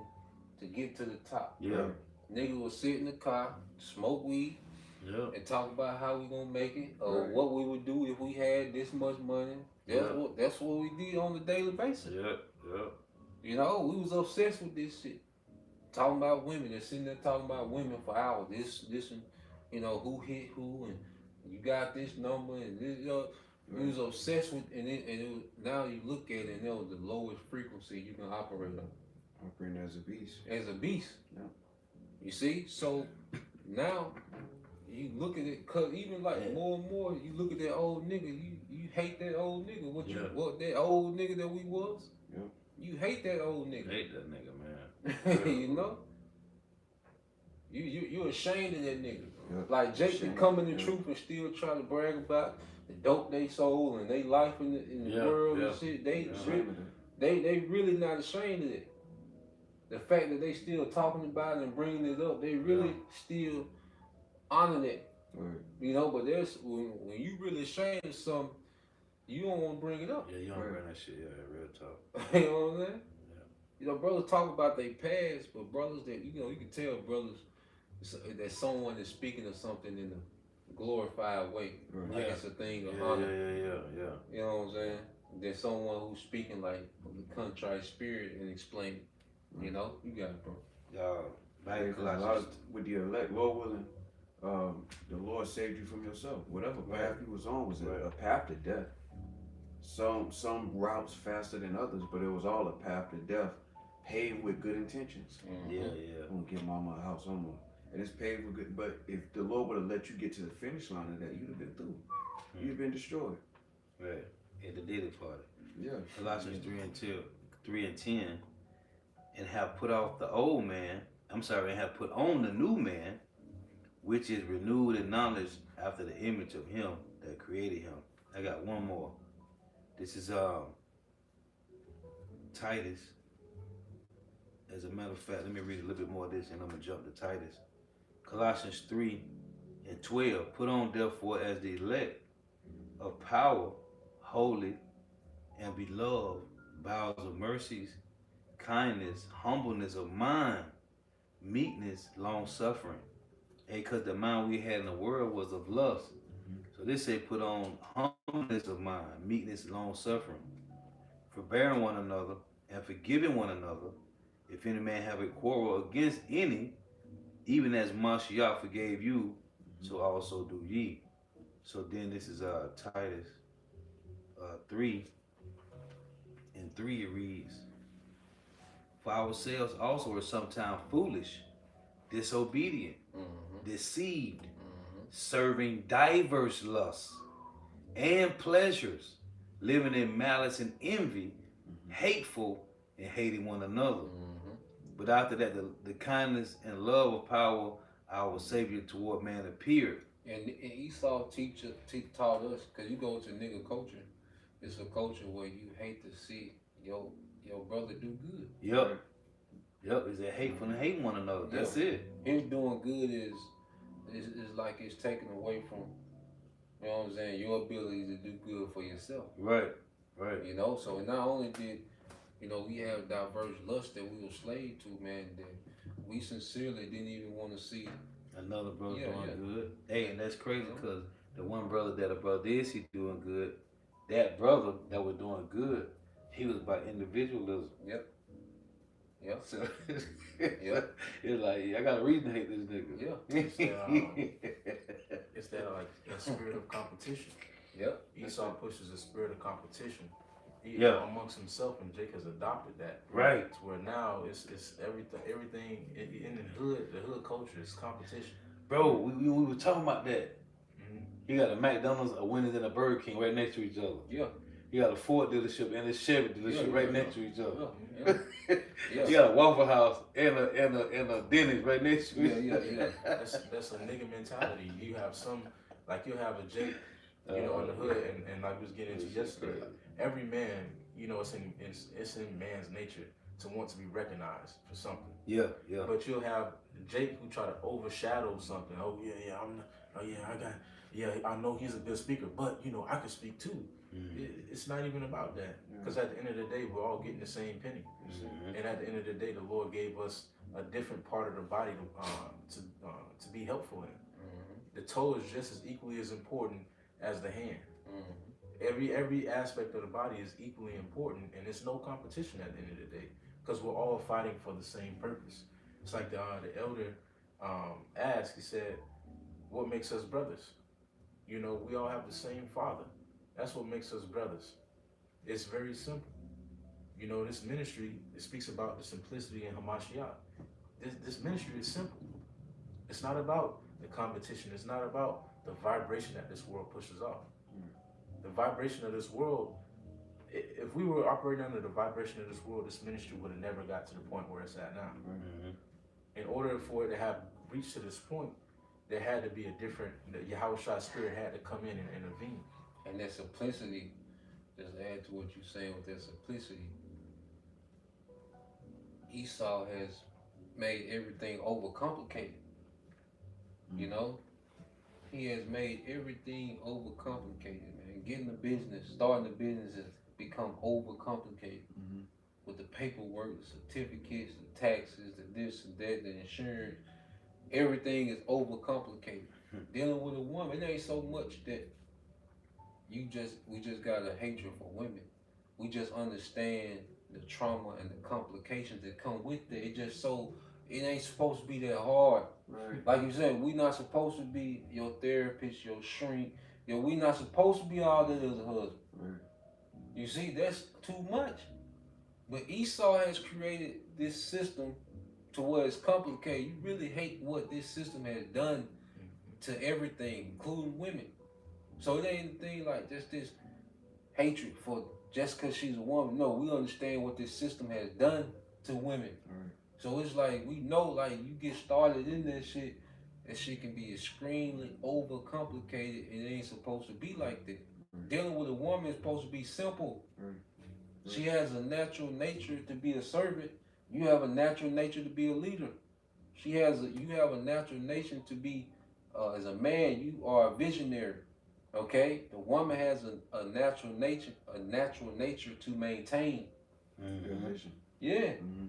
to get to the top. Yeah. Niggas would sit in the car, smoke weed, and talk about how we gonna make it, or what we would do if we had this much money. That's what we did on a daily basis. Yeah. You know, we was obsessed with this shit. Talking about women, they're sitting there talking about women for hours. This, and you know, who hit who, and you got this number, and this, you know, we was obsessed with, and it was, now you look at it, and it was the lowest frequency you can operate on. Operating as a beast. As a beast. Yeah. You see, so now you look at it, cause even like more and more, you look at that old nigga, you hate that old nigga. What that old nigga that we was? Yeah. You hate that old nigga. Hate that nigga, man. You know? You ashamed of that nigga. Yeah. Like Jake can come in the truth and still try to brag about the dope they sold and they life in the world and shit. They really not ashamed of it. The fact that they still talking about it and bringing it up, they really still honor it. Right. You know, but there's when you really ashamed of something, you don't want to bring it up. Yeah, you don't bring that shit. Yeah, real talk. You know what I'm saying? Yeah. You know, brothers talk about their past, but brothers that you can tell brothers that someone is speaking of something in a glorified way, like it's a thing of honor. Yeah. You know what I'm saying? There's someone who's speaking like from the contrite spirit and explaining. You know, you got it, bro. With the elect, Lord willing, the Lord saved you from yourself. Whatever path you was on was a path to death. Some routes faster than others, but it was all a path to death, paved with good intentions. Yeah. I'm gonna give mama a house, and it's paved with good. But if the Lord would have let you get to the finish line of that, you'd have been through. You'd have been destroyed. Right. At the daily party. Yeah. Colossians 3:10, and have put off the old man. And have put on the new man, which is renewed in knowledge after the image of him that created him. I got one more. This is Titus. As a matter of fact, let me read a little bit more of this and I'm gonna jump to Titus. Colossians 3:12. Put on therefore as the elect of power, holy and beloved, bowels of mercies, kindness, humbleness of mind, meekness, long suffering. Because the mind we had in the world was of lust. So this say put on humbleness of mind, meekness, long suffering, forbearing one another and forgiving one another. If any man have a quarrel against any, even as Mashiach forgave you, so also do ye. So then this is Titus 3. In 3 it reads, for ourselves also are sometimes foolish, disobedient, deceived, serving diverse lusts and pleasures, living in malice and envy, hateful and hating one another. But after that, the kindness and love of power, our Savior toward man appeared. And Esau taught us, because you go to nigga culture, it's a culture where you hate to see your your brother do good. Yep. Yep. Is that hateful and hate one another? That's it. Him doing good is like it's taken away from, you know what I'm saying, your ability to do good for yourself. Right. Right. You know, so not only did, you know, we have diverse lust that we were slave to, man, that we sincerely didn't even want to see Another brother doing good. Hey, and that's crazy because the one brother that a brother did see doing good, that brother that was doing good, he was about individualism. Yep. So it's like I got a reason to hate this nigga. It's that like a spirit of competition. Yep. Esau pushes a spirit of competition. Amongst himself, and Jake has adopted that. Right. To where now it's everything in the hood culture is competition. Bro, we were talking about that. Mm-hmm. You got a McDonald's, a Wendy's, and a Burger King right next to each other. Yeah. You got a Ford dealership and a Chevy dealership right next to each other. Yeah. You got a Waffle House and a Denny's right next to each other. Yeah. That's a nigga mentality. You have some, like you'll have a Jake, you know, in the hood, and like we was getting into yesterday. Every man, you know, it's in man's nature to want to be recognized for something. Yeah. But you'll have Jake who try to overshadow something. I know he's a good speaker, but you know, I can speak too. Mm-hmm. It's not even about that, because at the end of the day, we're all getting the same penny. Mm-hmm. And at the end of the day, the Lord gave us a different part of the body to be helpful in. Mm-hmm. The toe is just as equally as important as the hand. Mm-hmm. Every aspect of the body is equally important, and it's no competition at the end of the day, because we're all fighting for the same purpose. It's like the elder asked. He said, "What makes us brothers?" You know, we all have the same Father. That's what makes us brothers. It's very simple. You know, this ministry, it speaks about the simplicity in Hamashiach. This ministry is simple. It's not about the competition. It's not about the vibration that this world pushes off. The vibration of this world, if we were operating under the vibration of this world, this ministry would have never got to the point where it's at now. Mm-hmm. In order for it to have reached to this point, there had to be a different, the Yahushua spirit had to come in and intervene. And that simplicity, just add to what you're saying with that simplicity, Esau has made everything overcomplicated. You know? He has made everything overcomplicated, man. Getting a business, starting a business has become overcomplicated. Mm-hmm. With the paperwork, the certificates, the taxes, the this and that, the insurance, everything is overcomplicated. Dealing with a woman, it ain't so much that we just got a hatred for women. We just understand the trauma and the complications that come with it. It ain't supposed to be that hard. Right. Like you said, we not supposed to be your therapist, your shrink. We not supposed to be all that as a husband. Right. You see, that's too much. But Esau has created this system to where it's complicated. You really hate what this system has done to everything, including women. So it ain't anything like just this hatred for just because she's a woman. No, we understand what this system has done to women. Right. So it's like, we know, like, you get started in that shit can be extremely overcomplicated, and it ain't supposed to be like that. Right. Dealing with a woman is supposed to be simple. Right. She has a natural nature to be a servant. You have a natural nature to be a leader. You have a natural nature to be, as a man, you are a visionary. Okay? The woman has a natural nature to maintain. Mm-hmm. Yeah. Mm-hmm.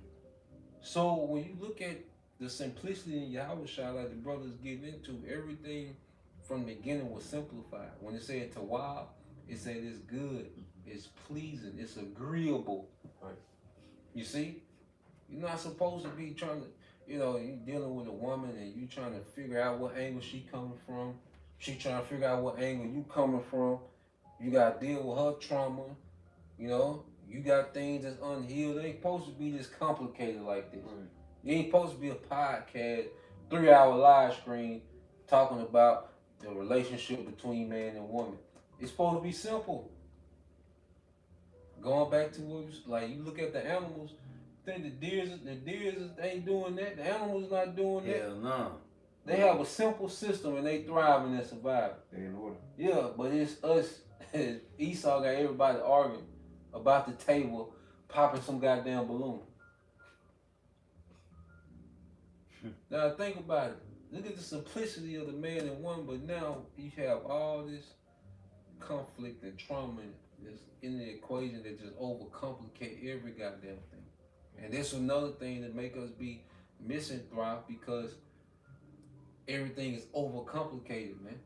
So when you look at the simplicity in Yahushua, like the brothers getting into, everything from the beginning was simplified. When it said tawab, it said it's good, it's pleasing, it's agreeable. Right. You see? You're not supposed to be trying to, you dealing with a woman and you trying to figure out what angle she coming from. She trying to figure out what angle you coming from. You got to deal with her trauma. You got things that's unhealed. It ain't supposed to be this complicated like this. Right. It ain't supposed to be a podcast, 3-hour live stream talking about the relationship between man and woman. It's supposed to be simple. Going back to what you look at the animals, think the deers ain't doing that. The animals not doing that. Hell no. They have a simple system and they thrive and they survive. They in order. Yeah, but it's us. Esau got everybody arguing about the table, popping some goddamn balloon. Now think about it. Look at the simplicity of the man and woman, but now you have all this conflict and trauma that's in the equation that just overcomplicate every goddamn thing. And that's another thing that make us be misanthropic because everything is overcomplicated, man.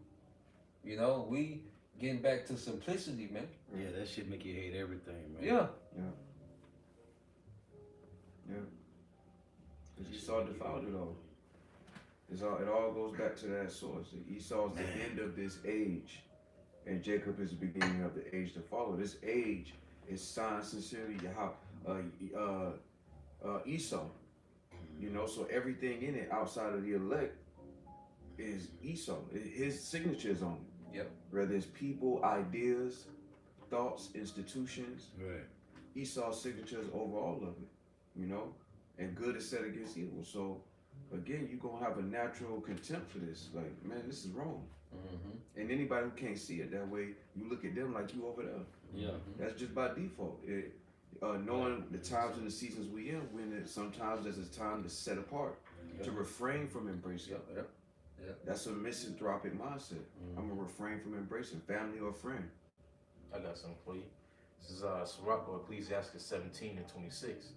You know, we getting back to simplicity, man. Yeah, that shit make you hate everything, man. Yeah. Because Esau defiled it all. It all goes back to that source. Esau's the end of this age, and Jacob is the beginning of the age to follow. This age is signed sincerely Esau. You know, so everything in it outside of the elect is Esau. His signature is on it. Yep. Whether it's people, ideas, thoughts, institutions. Right. Esau's signature is over all of it. You know, and good is set against evil. So again, you're gonna have a natural contempt for this. Like, man, this is wrong. Mm-hmm. And anybody who can't see it that way, you look at them like you over there. Yeah. That's just by default. Knowing the times and the seasons we in, when sometimes there's a time to set apart, to refrain from embracing. Yep. That's a misanthropic mindset. I'm gonna refrain from embracing family or friend. I got something for you. This is Sirach or Ecclesiastes 17 and 26.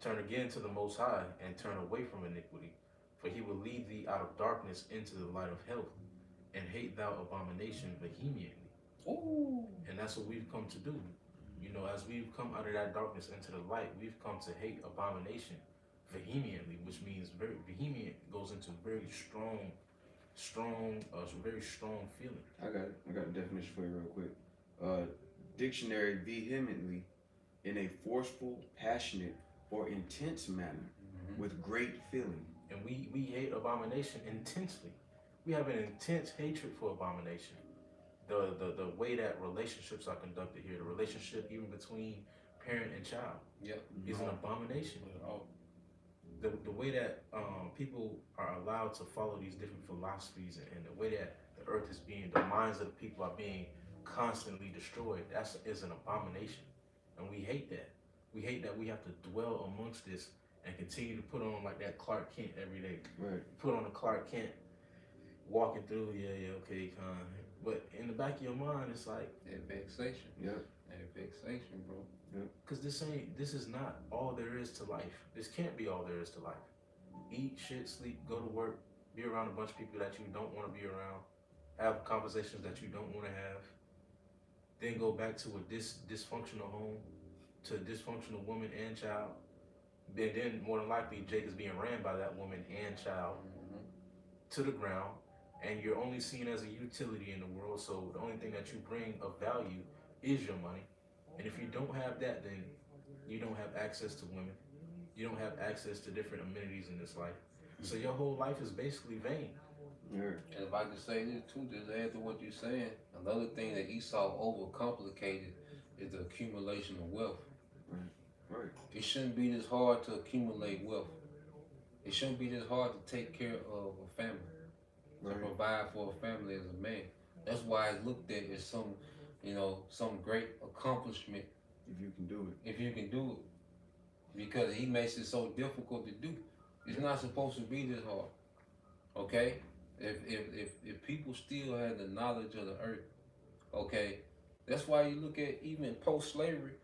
Turn again to the Most High and turn away from iniquity, for he will lead thee out of darkness into the light of health, and hate thou abomination vehemently. Ooh. And that's what we've come to do. You know, as we've come out of that darkness into the light, we've come to hate abomination vehemently, which means very vehement goes into very strong, very strong feeling. I got a definition for you real quick. Dictionary: vehemently, in a forceful, passionate, or intense manner, with great feeling. And we hate abomination intensely. We have an intense hatred for abomination. The way that relationships are conducted here, the relationship even between parent and child, is an abomination. The way that people are allowed to follow these different philosophies, and the way that the earth is being, the minds of the people are being constantly destroyed, is an abomination. And we hate that. We hate that we have to dwell amongst this and continue to put on like that Clark Kent every day. Right. Put on a Clark Kent, walking through, okay, con. But in the back of your mind, it's like that vexation. Yeah. That vexation, bro. Because this is not all there is to life. This can't be all there is to life. Eat, shit, sleep, go to work, be around a bunch of people that you don't want to be around, have conversations that you don't want to have, then go back to a dysfunctional home, to a dysfunctional woman and child. Then more than likely, Jake is being ran by that woman and child to the ground, and you're only seen as a utility in the world. So the only thing that you bring of value is your money. And if you don't have that, then you don't have access to women. You don't have access to different amenities in this life. So your whole life is basically vain. Yeah. And if I could say this too, just add to what you're saying, another thing that Esau overcomplicated is the accumulation of wealth. Right. It shouldn't be this hard to accumulate wealth. It shouldn't be this hard to take care of a family, to provide for a family as a man. That's why it's looked at as some great accomplishment. If you can do it. If you can do it. Because he makes it so difficult to do. It's not supposed to be this hard. Okay? If people still had the knowledge of the earth, okay, that's why you look at even post-slavery,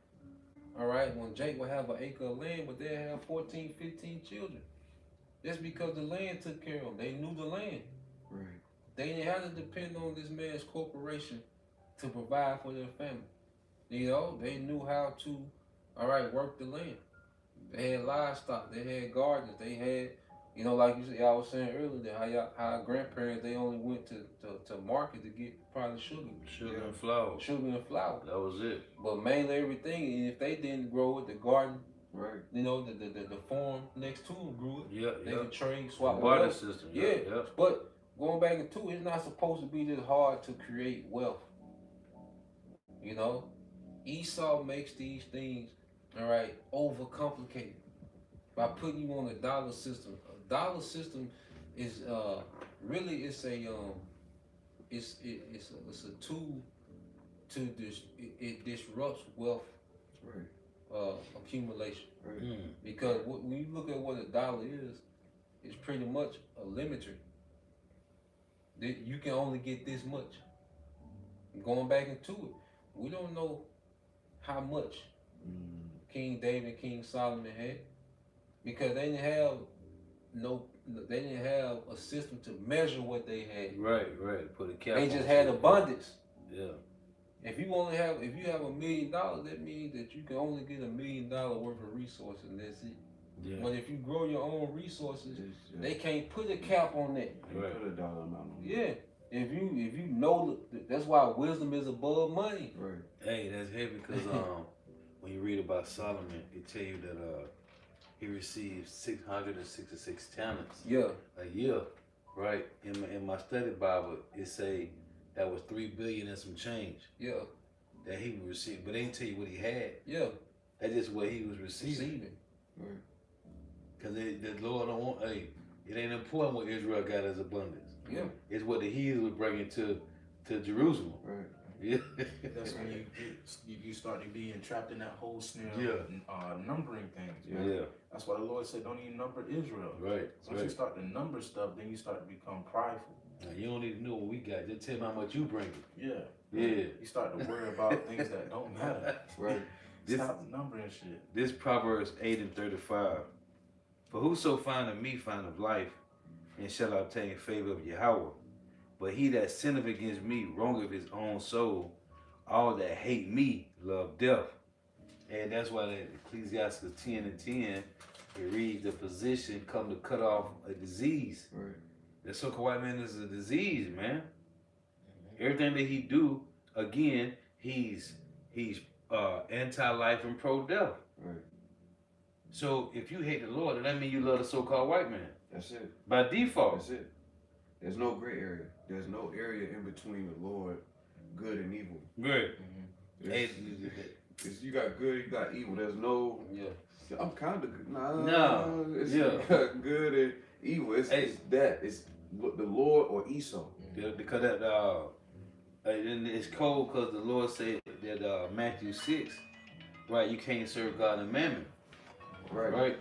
all right, when Jake would have an acre of land, but they'd have 14, 15 children. That's because the land took care of them. They knew the land. Right. They didn't have to depend on this man's corporation to provide for their family. You know, they knew how to, work the land. They had livestock, they had gardens, they had, like you said, I was saying earlier, that how our grandparents, they only went to market to get probably sugar. Sugar and flour. Sugar and flour. That was it. But mainly everything, and if they didn't grow it, the garden, right? The farm next to them grew it. They could trade, swap. Barter system. Yeah. But going back into it, it's not supposed to be this hard to create wealth. Esau makes these things, overcomplicated by putting you on a dollar system. A dollar system is really it's a tool to it disrupts wealth. Right. accumulation. Right. Because when you look at what a dollar is, it's pretty much a limiter. You can only get this much. Going back into it, we don't know how much King David, King Solomon had, because they didn't have they didn't have a system to measure what they had. Right. Put a cap. They just had abundance. Yeah. If you have $1 million, that means that you can only get $1 million worth of resources, and that's it. Yeah. But if you grow your own resources, they can't put a cap on that. Right. Put a dollar amount on it. Yeah. If you know, that's why wisdom is above money. Right. Hey, that's heavy because when you read about Solomon, it tell you that he received 666 talents. Yeah. A year, right? In my study Bible, it say that was 3 billion and some change. Yeah. That he would receive, but they didn't tell you what he had. Yeah. That's just what he was receiving. Right. Because the Lord don't want. Hey, it ain't important what Israel got as abundance. Yeah. It's what the heathens would bring to Jerusalem. Right. Yeah. That's when you start to be entrapped in that whole snare of numbering things. Yeah. That's why the Lord said, don't even number Israel. Right. Once you start to number stuff, then you start to become prideful. Now, you don't need to know what we got. Just tell me how much you bring. Yeah. Yeah. You start to worry about things that don't matter. Right. Stop numbering shit. This Proverbs 8:35. For whoso findeth me findeth life, and shall obtain favor of Yahweh. But he that sinneth against me wrongeth his own soul. All that hate me love death. And that's why that Ecclesiastes 10:10, it reads, the physician come to cut off a disease. Right. The so-called white man is a disease, man. Everything that he do, again, he's anti-life and pro-death. Right. So if you hate the Lord, then that means you love the so-called white man. That's it. By default. That's it. There's no gray area. There's no area in between the Lord, good and evil. Good. You got good, you got evil. There's no. Yeah. I'm kind of good. Nah. No. You got good and evil. It's that. It's the Lord or Esau. Because that and it's cold because the Lord said that Matthew 6, right? You can't serve God and mammon. Right.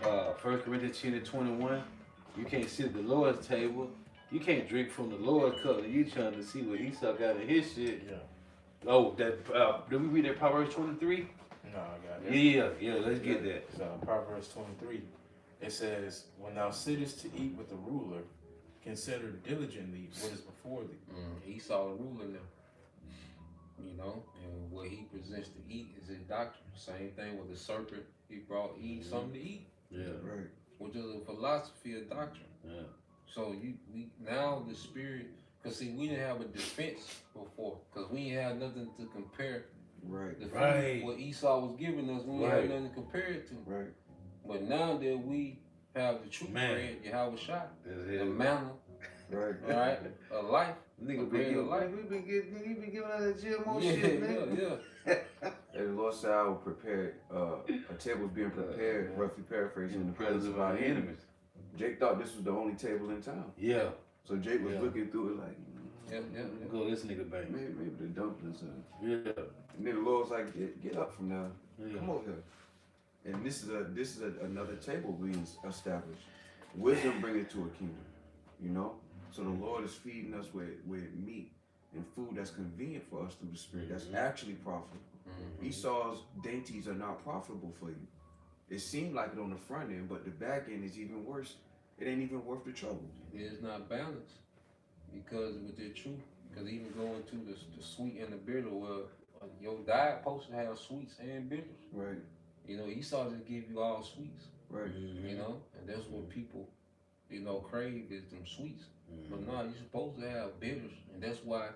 1 Corinthians 10:21. You can't sit at the Lord's table. You can't drink from the Lord's cup. And you trying to see what Esau got in his shit. Yeah. Oh, that did we read that Proverbs 23? No, I got it. Yeah, let's get that. So Proverbs 23, it says, when thou sittest to eat with the ruler, consider diligently what is before thee. Esau the ruler now. You know, and what he presents to eat is his doctrine. Same thing with the serpent. He brought Eve something to eat. Yeah. Right. Which is a philosophy of doctrine. Yeah. So we now the spirit, because see, we didn't have a defense before, because we didn't have nothing to compare. Right. The food, what Esau was giving us, we didn't have nothing to compare it to. Right. But now that we have the true bread, Yahweh Shai, the manna, right, all right, a life, nigga been giving us that GMO shit, man. Yeah. And the Lord said, I will prepare, a table is being prepared, roughly paraphrasing, in the presence of our enemies. Jake thought this was the only table in town. Yeah. So Jake was looking through it like, Go this nigga back. Maybe the dumplings. Yeah. And then the Lord was like, get up from there. Yeah. Come over here. And this is another table being established. Wisdom bring it to a kingdom, you know? So the Lord is feeding us with meat and food that's convenient for us through the Spirit. That's actually profitable. Esau's dainties are not profitable for you. It seemed like it on the front end, but the back end is even worse. It ain't even worth the trouble. It is not balanced, because with the truth, because even going to the sweet and the bitter, well, your diet supposed to have sweets and bitters. Right. You know, Esau just give you all sweets. Right. You know, and that's what people, you know, crave is them sweets. But no, you're supposed to have bitters, and that's why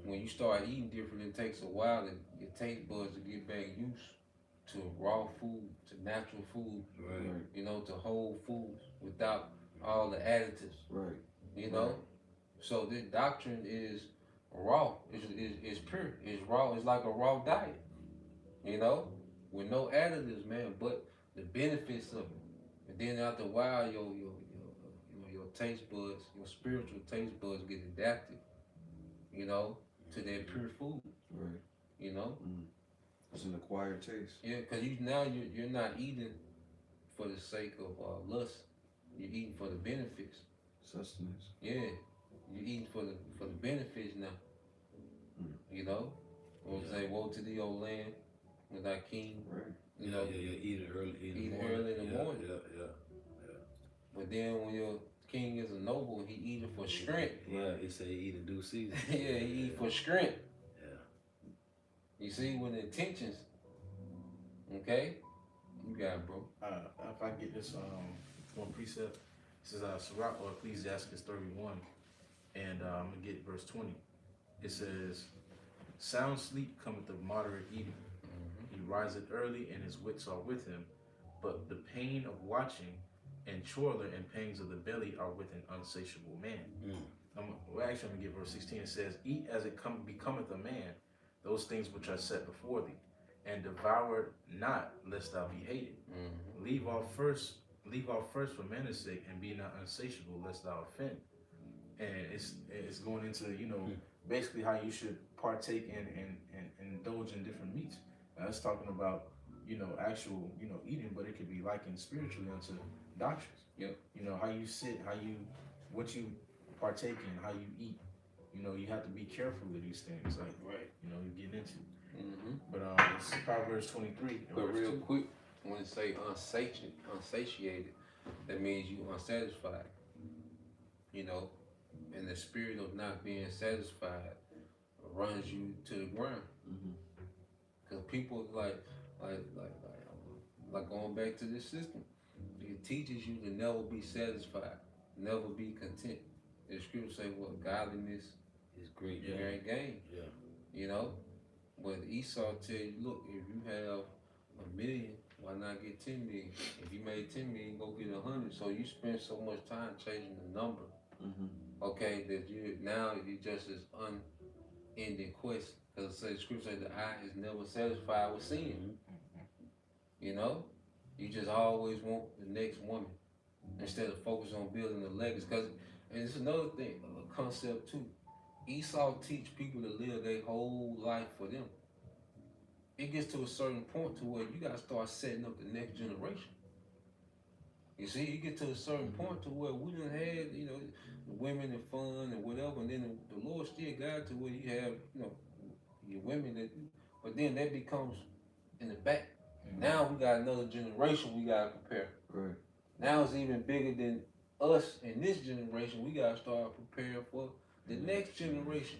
when you start eating different, it takes a while and your taste buds to get back used to raw food, to natural food, Right. you know, to whole foods without all the additives. Right. You know, so this doctrine is raw. It's pure. It's raw. It's like a raw diet. You know, with no additives, man. But the benefits of it, and then after a while, your taste buds, your spiritual taste buds get adapted. You know, to that pure food. Right. You know. It's an acquired taste. Yeah, because you're not eating for the sake of lust. You're eating for the benefits. Sustenance. Yeah, you're eating for the benefits now. You know, or say, "Woe to thee, O land, with thy king." Right. You know, Eating early in the morning. early in the morning. Yeah. But then when your king is a noble, he eating for strength. Yeah, it say eat in due season. Yeah, he eat for strength. Yeah. You see, with the intentions. Okay, you got it, bro. If I get this one precept, it says Sirach or Ecclesiastes 31, and I'm gonna get verse 20. It says, "Sound sleep cometh of moderate eating. He riseth early, and his wits are with him. But the pain of watching and chorler and pangs of the belly are with an unsatiable man." I'm gonna get verse 16. It says, "Eat as it becometh a man, those things which are set before thee, and devour not, lest thou be hated. Leave off first for men's sake, and be not unsatiable, lest thou offend." And it's going into basically how you should partake and indulge in different meats. It's talking about actual eating, but it could be likened spiritually unto doctrines. Yep. How you sit, what you partake in, how you eat. You have to be careful of these things, like you get into. But it's Proverbs 23. But real quick, when it say unsatiated, that means you unsatisfied. And the spirit of not being satisfied runs you to the ground. Because people like going back to this system, it teaches you to never be satisfied, never be content. The scripture say, "What godliness It's great. great gain." Yeah. But Esau tell you, look, if you have 1,000,000, why not get 10,000,000? If you made 10,000,000, go get 100. So you spend so much time changing the number, okay, that you just as unending quest. Because the scripture says the eye is never satisfied with sin. You just always want the next woman instead of focus on building a legacy. And it's another thing, a concept too. Esau teach people to live their whole life for them. It gets to a certain point to where you got to start setting up the next generation. You see, you get to a certain point to where we done had, the women and fun and whatever, and then the Lord still got to where you have, your women but then that becomes in the back. Now we got another generation we got to prepare. Right. Now it's even bigger than us in this generation. We got to start preparing for the next generation.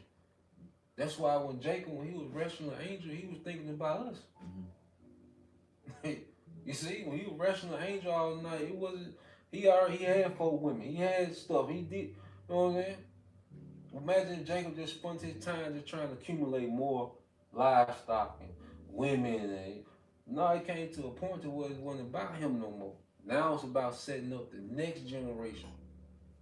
That's why when Jacob, when he was wrestling an angel, he was thinking about us. You see, when he was wrestling an angel all night, it wasn't, he had 4 women. He had stuff. He did, you know what I'm saying? Imagine Jacob just spent his time just trying to accumulate more livestock and women. No, it came to a point to where it wasn't about him no more. Now it's about setting up the next generation.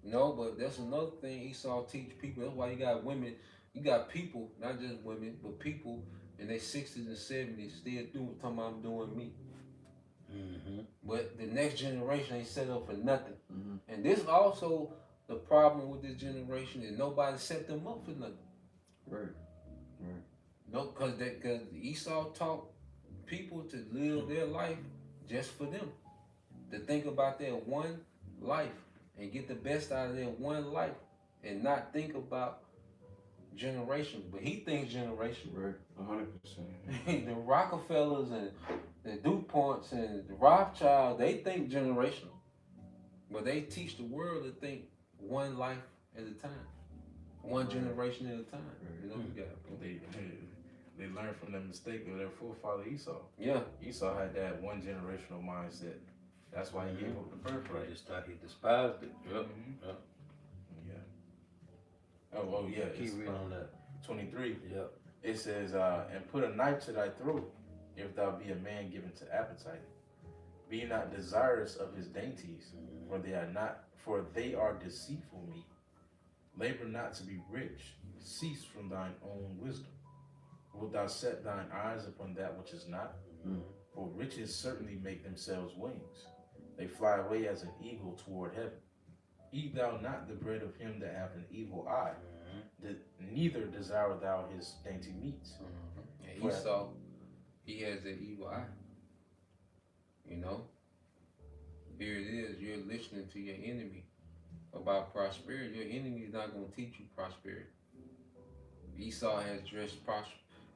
But that's another thing Esau teach people. That's why you got women, you got people, not just women, but people in their 60s and 70s still talking about I'm doing me. But the next generation ain't set up for nothing. And this also the problem with this generation is nobody set them up for nothing. Right. No, because Esau taught people to live their life just for them. To think about their one life and get the best out of their one life and not think about generations. But he thinks generation. Right. 100%. The Rockefellers and the DuPonts and the Rothschilds, they think generational. But they teach the world to think one life at a time. One generation at a time. You got They learned from the mistake of their forefather Esau. Yeah. Esau had that one generational mindset. That's why he gave up the birthright. Just thought he despised it. Yeah. Oh yeah. Keep reading on that. 23. Yep. It says, "And put a knife to thy throat, if thou be a man given to appetite. Be not desirous of his dainties, for they are deceitful meat. Labor not to be rich. Cease from thine own wisdom. Wilt thou set thine eyes upon that which is not? For riches certainly make themselves wings. They fly away as an eagle toward heaven. Eat thou not the bread of him that hath an evil eye, neither desire thou his dainty meats." And he has that evil eye. You know, here it is. You're listening to your enemy about prosperity. Your enemy is not going to teach you prosperity. Esau has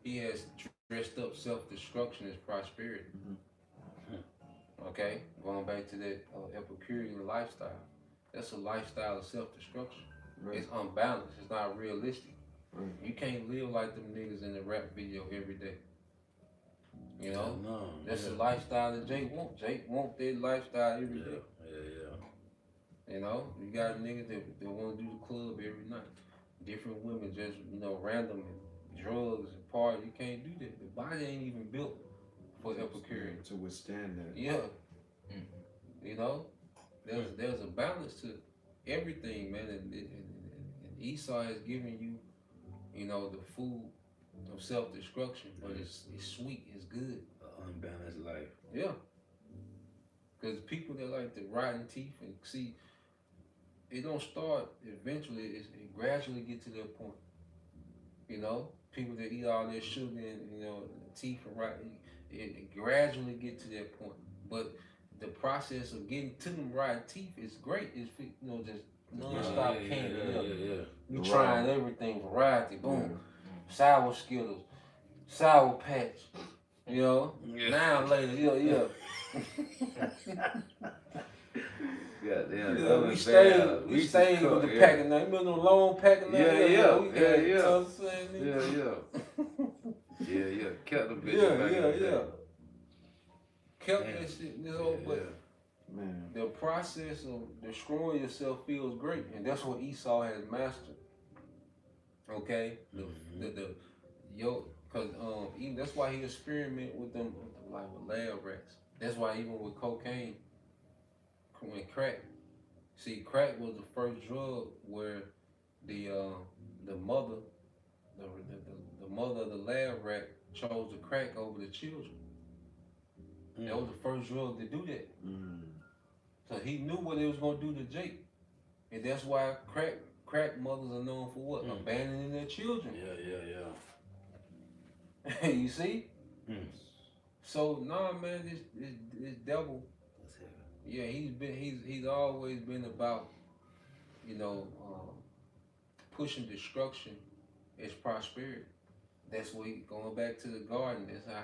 he has dressed up self-destruction as prosperity. Okay, going back to that Epicurean lifestyle. That's a lifestyle of self-destruction. Right. It's unbalanced. It's not realistic. Right. You can't live like them niggas in the rap video every day. You know, that's the lifestyle that Jake want. Jake want that lifestyle every day. Yeah. You know, you got niggas that want to do the club every night. Different women, just random and drugs and party. You can't do that. The body ain't even built for Epicurean to withstand that. Yeah, you know, there's a balance to everything, man. And Esau has given you, the food of self-destruction, but it's sweet, it's good. Unbalanced life. Yeah, because people that like the rotten teeth and see, it don't start eventually. It gradually get to that point. People that eat all their sugar and teeth and rotten, it gradually get to that point. But the process of getting to them rotten teeth is great. It's just non-stop candy. You trying everything, variety, boom, sour Skittles, sour Patch. Now later, Yeah, we stayed with the packing knife. Remember the long packing knife? Yeah. Kept the bitch Kept that shit, but man, the process of destroying yourself feels great, and that's what Esau has mastered. Okay, because even that's why he experiment with them like with lab rats. That's why even with cocaine, when crack was the first drug where the mother, the mother of the lab rat chose the crack over the children. That was the first drug to do that. So he knew what it was gonna do to Jake, and that's why crack mothers are known for what? Abandoning their children. Yeah. You see? So man, this devil. Yeah, he's always been about, pushing destruction as prosperity. That's what going back to the garden. That's how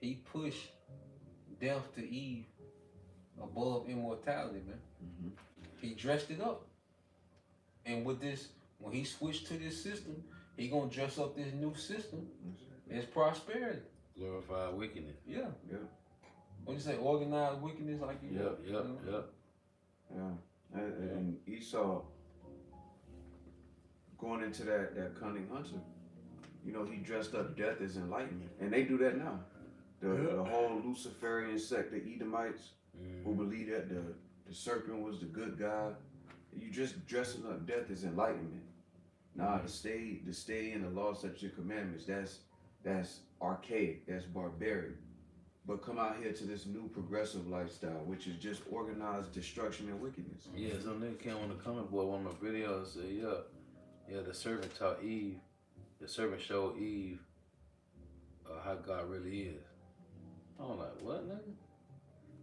he pushed death to Eve above immortality, man. He dressed it up, and with this, when he switched to this system, he gonna dress up this new system as prosperity. Glorify wickedness. Yeah. What you say? Organized wickedness, like you. Yep. Yeah. And Esau going into that cunning hunter, he dressed up death as enlightenment, and they do that now. The whole Luciferian sect, the Edomites, who believe that the serpent was the good guy. You just dressing up death as enlightenment. Nah, to stay in the law, statutes, and commandments, that's archaic, that's barbaric. But come out here to this new progressive lifestyle, which is just organized destruction and wickedness. Yeah, some nigga came on the comment board one of my videos and said, the serpent taught Eve, the serpent showed Eve how God really is. I'm like, what, nigga?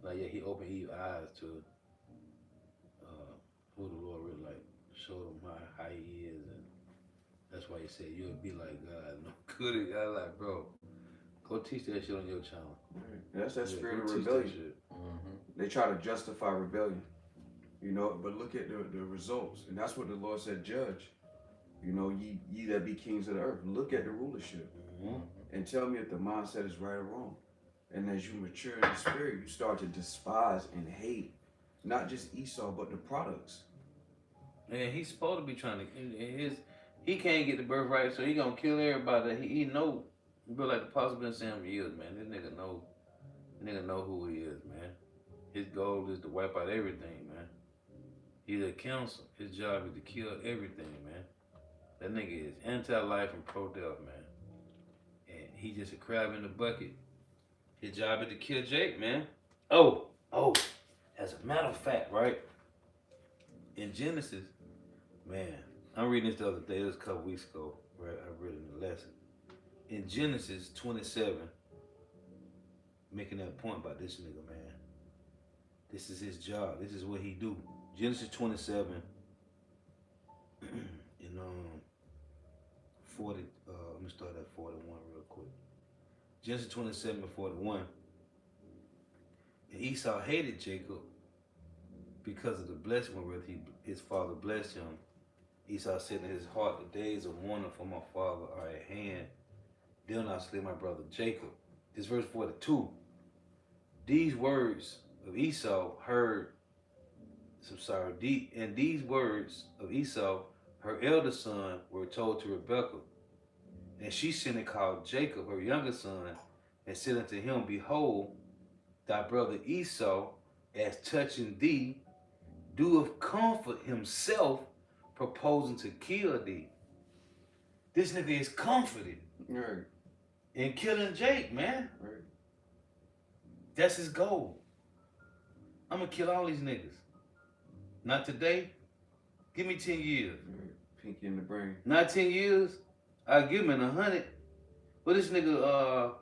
Like, he opened Eve's eyes to who the Lord really showed him how he is, and that's why he said you'll be like God. No good. I like, bro, go teach that shit on your channel. Right. That's that spirit of rebellion. They try to justify rebellion, but look at the results, and that's what the Lord said, judge. Ye that be kings of the earth. Look at the rulership and tell me if the mindset is right or wrong. And as you mature in the spirit, you start to despise and hate not just Esau, but the products. And he's supposed to be trying to, he can't get the birthright, so he gonna kill everybody. He know, but like the apostle been saying for years, man, this nigga know who he is, man. His goal is to wipe out everything, man. He's a counselor. His job is to kill everything, man. That nigga is anti-life and pro-death, man. And he just a crab in the bucket. His job is to kill Jake, man. Oh, as a matter of fact, right? In Genesis, man, I'm reading this the other day, it was a couple weeks ago, right? I read it in the lesson. In Genesis 27, making that point about this nigga, man. This is his job. This is what he do. Genesis 27 and 40. Let me start at 41 real quick. Genesis 27 and 41. And Esau hated Jacob because of the blessing wherewith his father blessed him. Esau said in his heart, the days of mourning for my father are at hand. Then I slay my brother Jacob. This verse 42. These words of Esau heard, and these words of Esau, her elder son, were told to Rebekah. And she sent and called Jacob, her younger son, and said unto him, behold, thy brother Esau, as touching thee, doeth comfort himself, proposing to kill thee. This nigga is comforted Right. in killing Jake, man. Right. That's his goal. I'm gonna kill all these niggas. Not today. Give me 10 years. Right. Pinky in the brain. Not 10 years. I'll give him in 100. But this nigga,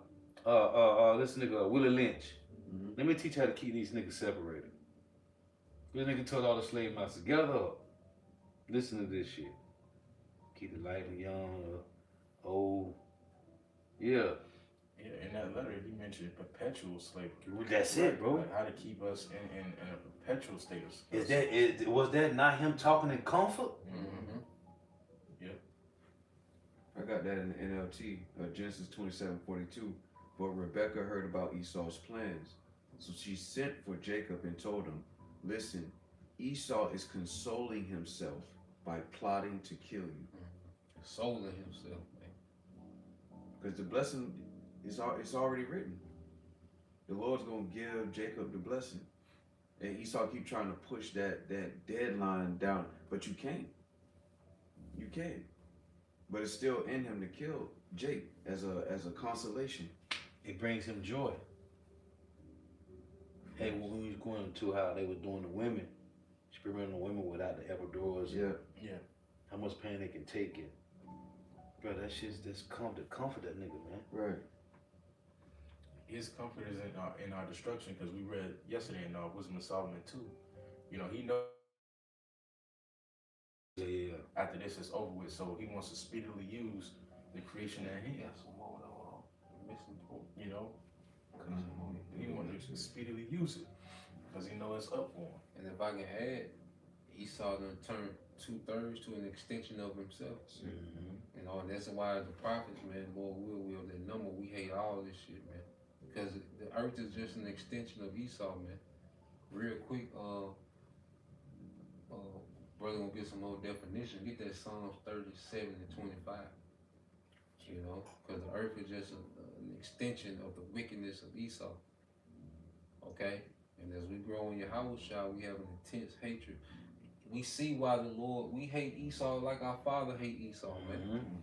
Willie Lynch. Mm-hmm. Let me teach you how to keep these niggas separated. This nigga told all the slave masters, gather up. Listen to this shit. Keep the life young, old. Yeah. Yeah, in that letter, he mentioned perpetual slavery. That's it, bro. Like how to keep us in a perpetual state of Was that not him talking in comfort? Mm-hmm. Yep. I got that in the NLT, Genesis 27:42. But Rebekah heard about Esau's plans. So she sent for Jacob and told him, listen, Esau is consoling himself by plotting to kill you. Consoling himself, man. Because the blessing is it's already written. The Lord's going to give Jacob the blessing. And Esau keep trying to push that deadline down. But you can't. You can't. But it's still in him to kill Jake as a consolation. It brings him joy. Hey, when we was going to how they were doing the women, experimenting on the women without the epidurals. Yeah. Yeah. How much pain they can take it. Bro, that shit's just comfort that nigga, man. Right. His comfort is in our destruction, because we read yesterday in Wisdom of Solomon 2. You know, he knows Yeah. after this is over with, so he wants to speedily use the creation at hand. You know, he wants to speedily use it because he knows it's up for him. And if I can add, Esau done turned 2/3 to an extension of himself. Mm-hmm. You know, and that's why the prophets, man, Lord will that number, we hate all this shit, man. Because the earth is just an extension of Esau, man. Real quick, brother gonna get some more definition. Get that Psalms 37 and 25. You know, because the earth is just an extension of the wickedness of Esau. Okay? And as we grow in Yahushua, we have an intense hatred. We see why we hate Esau like our father hate Esau, man. Mm-hmm.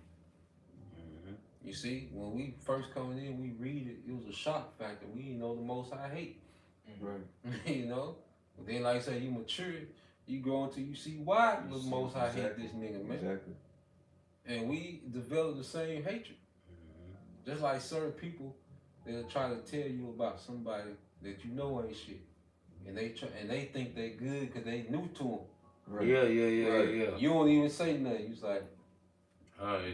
You see, when we first coming in, we read it, it was a shock factor. We didn't know the Most High hate. Right. You know? But then, like I say, you mature, you grow until you see why the Most High hate this nigga, man. Exactly. And we develop the same hatred. Just like certain people, they'll try to tell you about somebody that you know ain't shit. And they think they good because they new to them. Right. Yeah. You don't even say nothing. You just like, And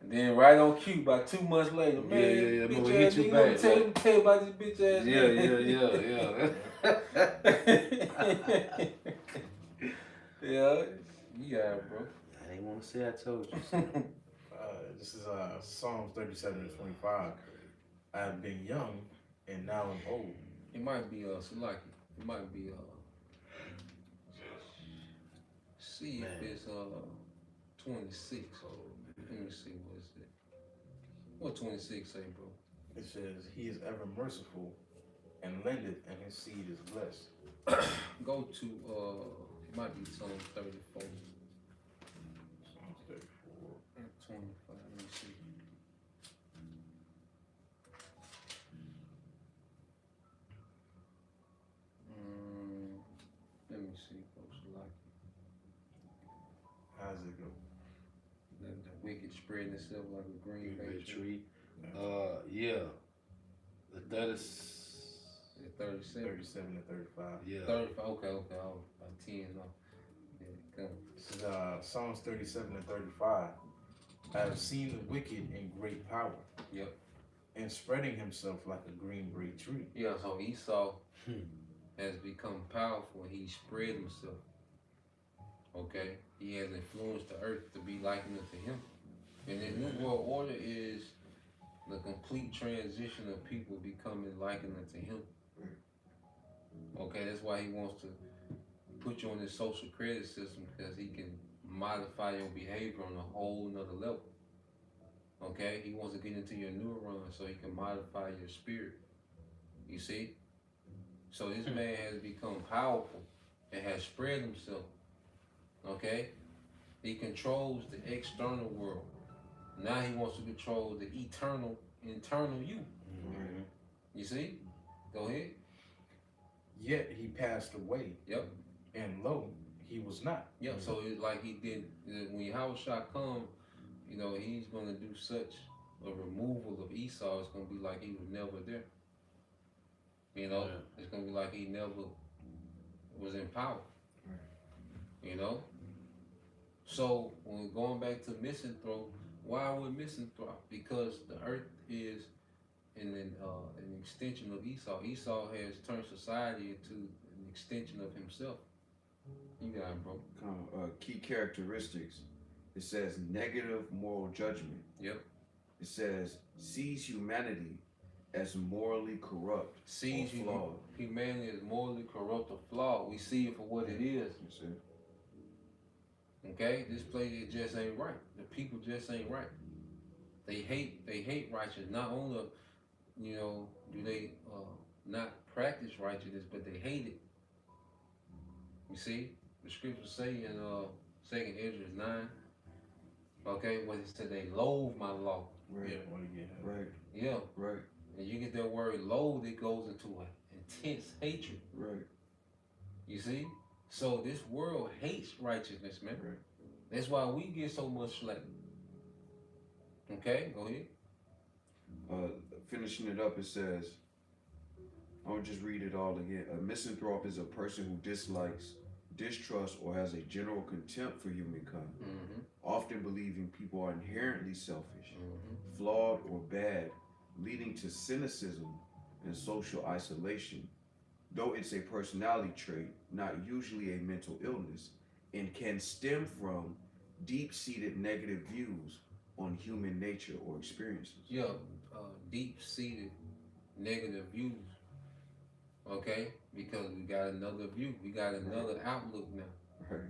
then right on cue, about 2 months later, man, Yeah. bitch We ass hit you nigga, back. tell you about this bitch ass Yeah. Yeah, bro. I didn't want to say I told you. This is Psalms 37 and 25. I have been young and now am old. It might be Salaki. It might be see Man. if it's 26. Let me see what is it. What 26 say, bro? It says, he is ever merciful and lendeth, and his seed is blessed. Go to it might be Psalms 34. Psalms 34. And 25. Let me see. Let me see, folks. Like How does it go? that wicked spreading itself like a green bay Green tree. tree. Yeah. That is. 37. 37 to 35. Yeah. 35. Okay. I was about 10 off. Yeah, come. This is Psalms 37 and 35. I have seen the wicked in great power. Yep. And spreading himself like a green bay tree. Yeah, so Esau has become powerful. He spread himself. Okay? He has influenced the earth to be likened unto him. And the New World Order is the complete transition of people becoming likened unto him. Okay, that's why he wants to put you on this social credit system, because he can modify your behavior on a whole nother level. Okay, he wants to get into your neurons so he can modify your spirit. You see? So this man has become powerful and has spread himself. Okay? He controls the external world. Now he wants to control the eternal, internal you. Mm-hmm. You see? Go ahead. Yet he passed away. Yep. And lo, he was not. Yep. So it's like he did when Yahushua come. You know, he's going to do such a removal of Esau. It's going to be like he was never there. You know, it's going to be like he never was in power. You know? So, when going back to misanthrope, why would misanthrope? Because the earth is an extension of Esau. Esau has turned society into an extension of himself. You got it, bro. Key characteristics. It says negative moral judgment. Yep. It says sees humanity as morally corrupt, Sees or flawed. humanity as morally corrupt or flawed. We see it for what it is. That's it. Okay, this place it just ain't right. The people just ain't right. They hate righteousness. Not only, you know, do they not practice righteousness, but they hate it. You see, the scriptures say in 2nd Ezra 9. Okay, when it said they loathe my law. Right. Yeah, Right. Yeah. Right. And you get that word loathe, it goes into an intense hatred. Right. You see? So this world hates righteousness, man. Right. That's why we get so much slack. Okay, go ahead. Finishing it up, it says, I'll just read it all again. A misanthrope is a person who dislikes, distrusts, or has a general contempt for humankind, often believing people are inherently selfish, flawed, or bad, leading to cynicism and social isolation. Though it's a personality trait, not usually a mental illness, and can stem from deep-seated negative views on human nature or experiences. Yeah, deep-seated negative views. Okay, because we got another view, we got another outlook now. Right.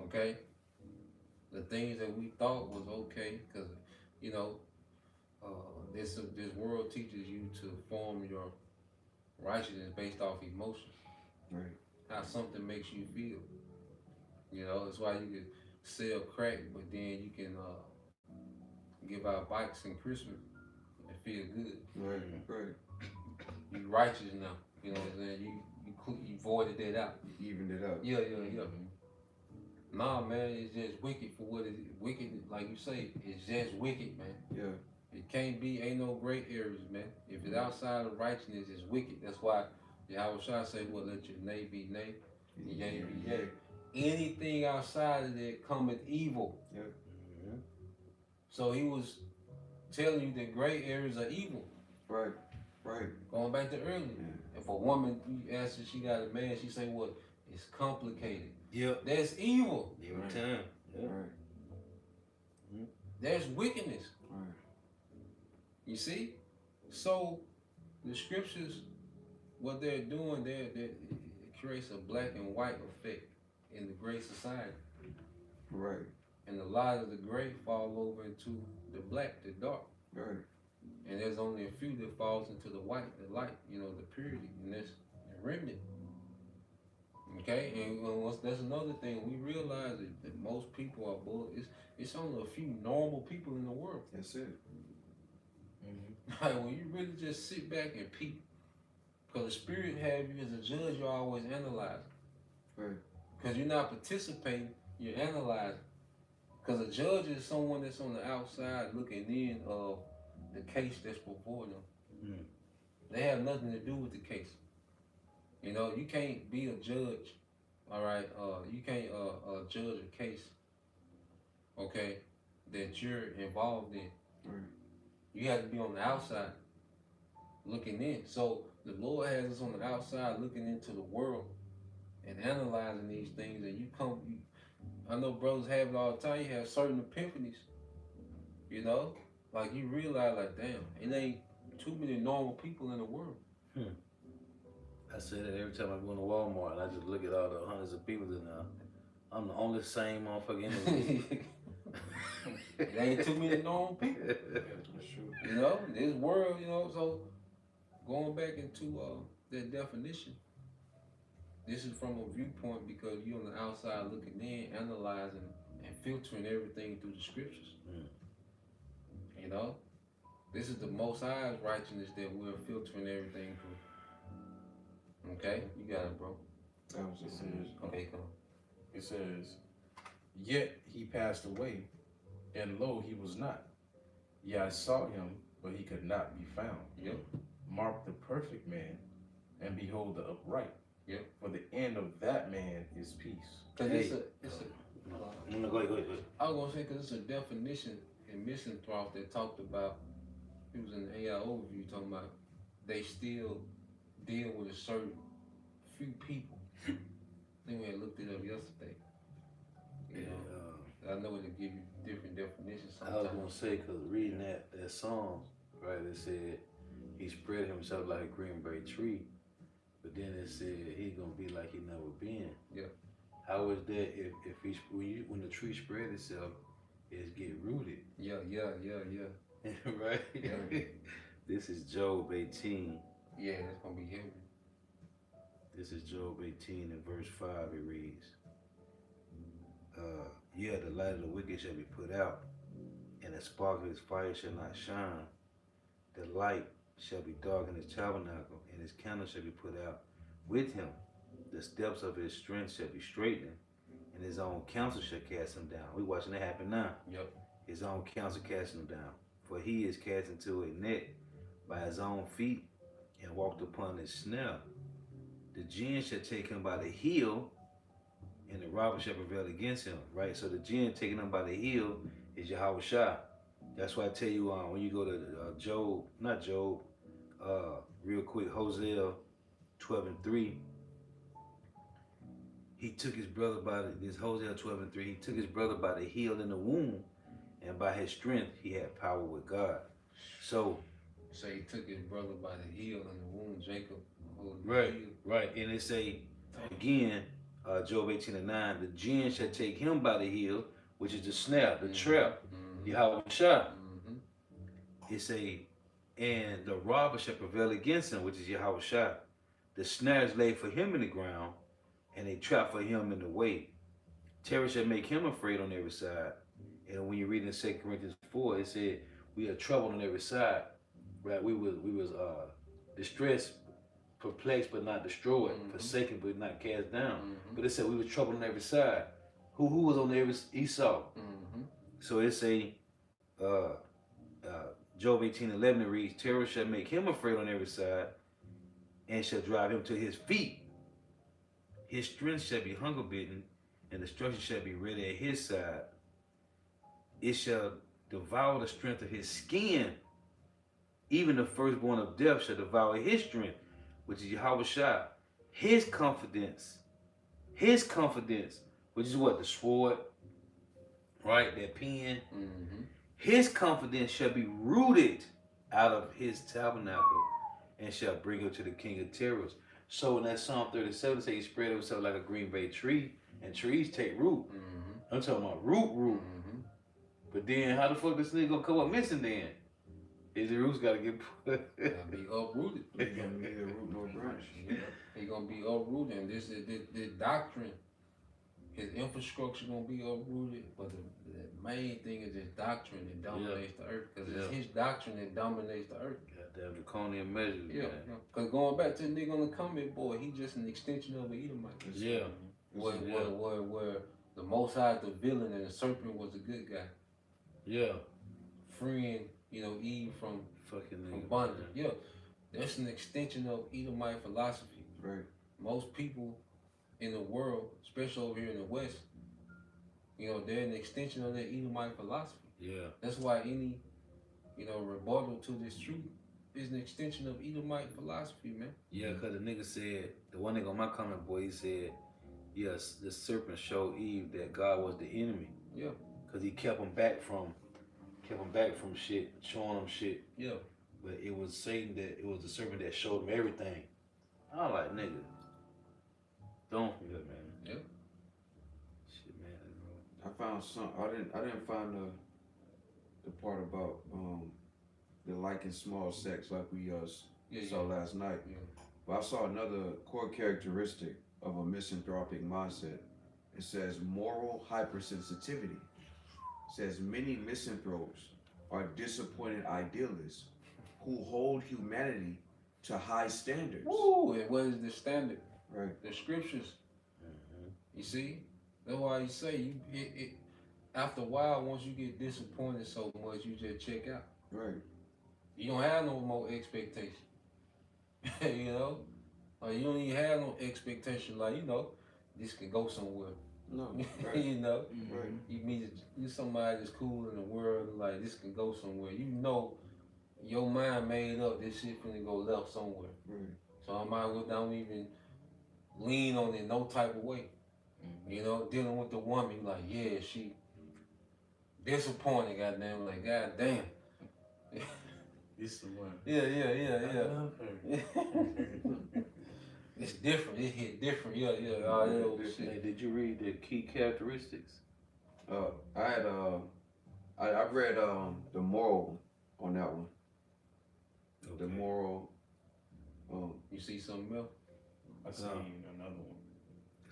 Okay, the things that we thought was okay, because you know, this world teaches you to form your righteousness based off emotion. Right. How something makes you feel. You know, that's why you can sell crack, but then you can give out bikes in Christmas and feel good. Right. Right. You righteous now. You know what I'm saying? You voided that out. You evened it up. Yeah. Nah, man, it's just wicked for what it is. Wicked, like you say, it's just wicked, man. Yeah. It can't be, ain't no gray areas, man. If it's outside of righteousness, it's wicked. That's why Yahushua say, well, let your nay be nay, your yea be yea. Anything outside of that cometh evil. Yeah. So he was telling you that gray areas are evil. Right. Right. Going back to earlier. Yeah. If a woman, you ask her she got a man, she say, well, it's complicated. Yep. That's evil. Every time. Yep. Right. There's wickedness. Right. You see? So the scriptures, what they're doing, it creates a black and white effect in the gray society. Right. And a lot of the gray fall over into the black, the dark. Right. And there's only a few that falls into the white, the light, you know, the purity, and that's the remnant. Okay, and that's another thing. We realize that most people are bull. It's only a few normal people in the world. That's it. Like when you really just sit back and peep, because the spirit have you as a judge, you're always analyzing. Right. Because you're not participating, you're analyzing. Because a judge is someone that's on the outside looking in of the case that's before them. Mm. They have nothing to do with the case. You know, you can't be a judge, all right? You can't judge a case, okay, that you're involved in. Right. You have to be on the outside looking in. So the Lord has us on the outside looking into the world and analyzing these things. And I know brothers have it all the time. You have certain epiphanies, you know, like you realize, like, damn, it ain't too many normal people in the world. I say that every time I go into Walmart and I just look at all the hundreds of people in there. I'm the only same motherfucker in the It ain't too many normal people. You know, this world, you know, so going back into that definition, this is from a viewpoint because you're on the outside looking in, analyzing and filtering everything through the scriptures. You know, this is the Most High's righteousness that we're filtering everything through. Okay, you got it, bro. It says, Okay, come. it says, yet he passed away, and lo, he was not. Yet I saw him, but he could not be found. Yep. Mark the perfect man, and behold the upright. Yep. For the end of that man is peace. Cause Hey. No, go ahead. I was gonna say because it's a definition in Misanthropic that talked about. It was in the AI overview talking about they still deal with a certain few people. I think we had looked it up yesterday. You know, I know it'll give you different definitions I was sometimes. gonna say, cause reading that song, right? It said he spread himself like a greenberry tree, but then it said he's gonna be like he never been. Yeah. How is that if he's when the tree spread itself, it's get rooted? Yeah. Right. Yeah. This is Job 18. Yeah, that's gonna be heavy. This is Job 18 and verse 5. It reads, yeah, the light of the wicked shall be put out, and the spark of his fire shall not shine. The light shall be dark in his tabernacle, and his candle shall be put out with him. The steps of his strength shall be straightened, and his own counsel shall cast him down. We watching that happen now. Yep. His own counsel casting him down. For he is cast into a net by his own feet, and walked upon his snare. The jinn shall take him by the heel, and the robber shall prevail against him. Right? So the jinn taking him by the heel is Yahweh Shah. That's why I tell you when you go to real quick, Hosea 12:3. He took his brother this Hosea 12:3. He took his brother by the heel in the womb, and by his strength he had power with God. So he took his brother by the heel in the womb, Jacob. Right. And it say again, Job 18:9, the jinn shall take him by the heel, which is the snare, the trap, Yahweh Shah. It say, and the robber shall prevail against him, which is Yahweh Shah. The snare is laid for him in the ground, and a trap for him in the way. Terror shall make him afraid on every side. And when you read in 2 Corinthians 4, it said, we are troubled on every side. Right? We was distressed, perplexed but not destroyed, forsaken but not cast down. But it said we were troubled on every side. Who was on every Esau? So it say Job 18:11 it reads, terror shall make him afraid on every side, and shall drive him to his feet. His strength shall be hunger bitten, and destruction shall be ready at his side. It shall devour the strength of his skin. Even the firstborn of death shall devour his strength, which is Yahweh Shah. His confidence, which is what? The sword, right? That pen. His confidence shall be rooted out of his tabernacle, and shall bring him to the king of terrors. So in that Psalm 37, it says he spread himself like a green bay tree, and trees take root. I'm talking about root. But then how the fuck this nigga gonna come up missing then? His roots gotta get put. Gotta be uprooted. He gonna be a root no branch. He gonna be uprooted, and this doctrine, his infrastructure gonna be uprooted. But the main thing is his doctrine that dominates the earth, because it's his doctrine that dominates the earth. Goddamn draconian measures. Yeah. Because going back to the nigga on the comment board, he just an extension of an Edomite. Yeah. Where The Most High is the villain and the serpent was the good guy, Yeah. freeing Eve from Fucking from nigga. bondage. Man. Yeah, that's an extension of Edomite philosophy. Right. Most people in the world, especially over here in the West, they're an extension of that Edomite philosophy. Yeah. That's why any rebuttal to this truth is an extension of Edomite philosophy, man. Yeah, because the nigga said, the one nigga on my comment boy, he said, yes, the serpent showed Eve that God was the enemy. Yeah. Because he kept him back from shit, showing him shit. Yeah. But it was Satan that, it was the serpent that showed him everything. I was like, nigga, don't forget, man. Yeah. Shit, man. I found some. I didn't find the part about the liking small sex like we saw last night. Yeah. But I saw another core characteristic of a misanthropic mindset. It says moral hypersensitivity. It says many misanthropes are disappointed idealists who hold humanity to high standards. Woo! And what is the standard? Right. The scriptures. Mm-hmm. You see? That's why you say after a while, once you get disappointed so much, you just check out. Right. You don't have no more expectation. Like you don't even have no expectation. Like this can go somewhere. No. Right. Right. Right. You meet somebody that's cool in the world. Like this can go somewhere. Your mind made up. This shit finna go left somewhere. Right. So I might as well don't even lean on it no type of way. Dealing with the woman, like, yeah, she disappointed, goddamn, like, goddamn. It's the one. Yeah. I love her. It's different. It hit different. Yeah. All that old Hey, shit. did you read the key characteristics? I had I read the moral on that one. Okay. The moral. You see something else? I seen another one.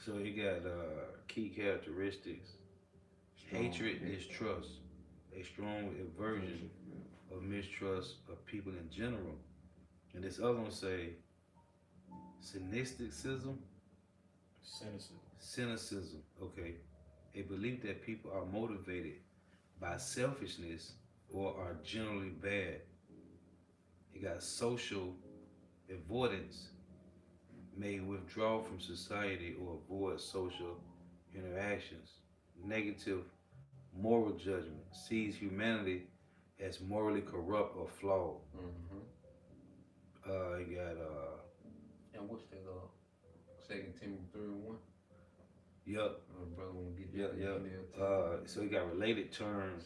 So you got key characteristics. Hatred, distrust, a strong aversion of mistrust of people in general. And this other one say cynicism. Cynicism, okay. A belief that people are motivated by selfishness or are generally bad. You got social avoidance, may withdraw from society or avoid social interactions. Negative moral judgment, sees humanity as morally corrupt or flawed. Mm-hmm. You got And what's that? 2 Timothy 3:1. Yup. Brother, want to get Yup. So you got related terms.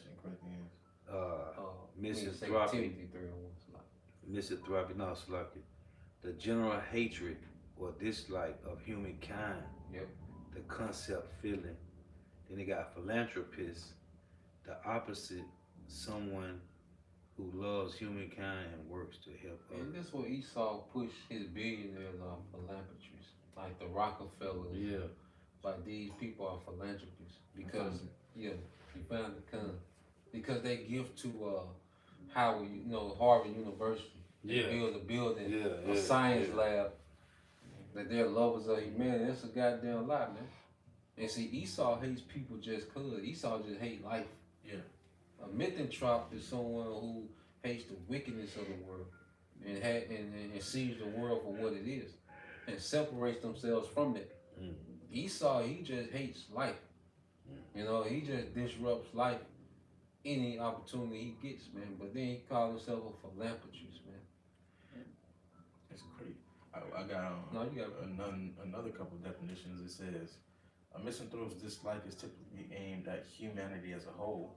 Misanthropy. 2 Timothy 3:1. Misanthropy, no, it's like it. The general hatred or dislike of humankind. Yep. The concept feeling. Then they got philanthropist, the opposite, someone who loves humankind and works to help And others. that's what Esau pushed his billionaires on philanthropists, like the Rockefellers. Yeah. Like these people are philanthropists because you found the kind because they give to Howard, Harvard University. They build a building, a science lab. That they're lovers of humanity. That's a goddamn lie, man. And see, Esau hates people just cause. Esau just hate life. Yeah. A misanthrope is someone who hates the wickedness of the world and sees the world for what it is and separates themselves from it. Mm. Esau, he just hates life. He just disrupts life any opportunity he gets, man. But then he calls himself a philanthropist, man. It's crazy. I got No, you got another couple definitions. It says a misanthrope's dislike is typically aimed at humanity as a whole,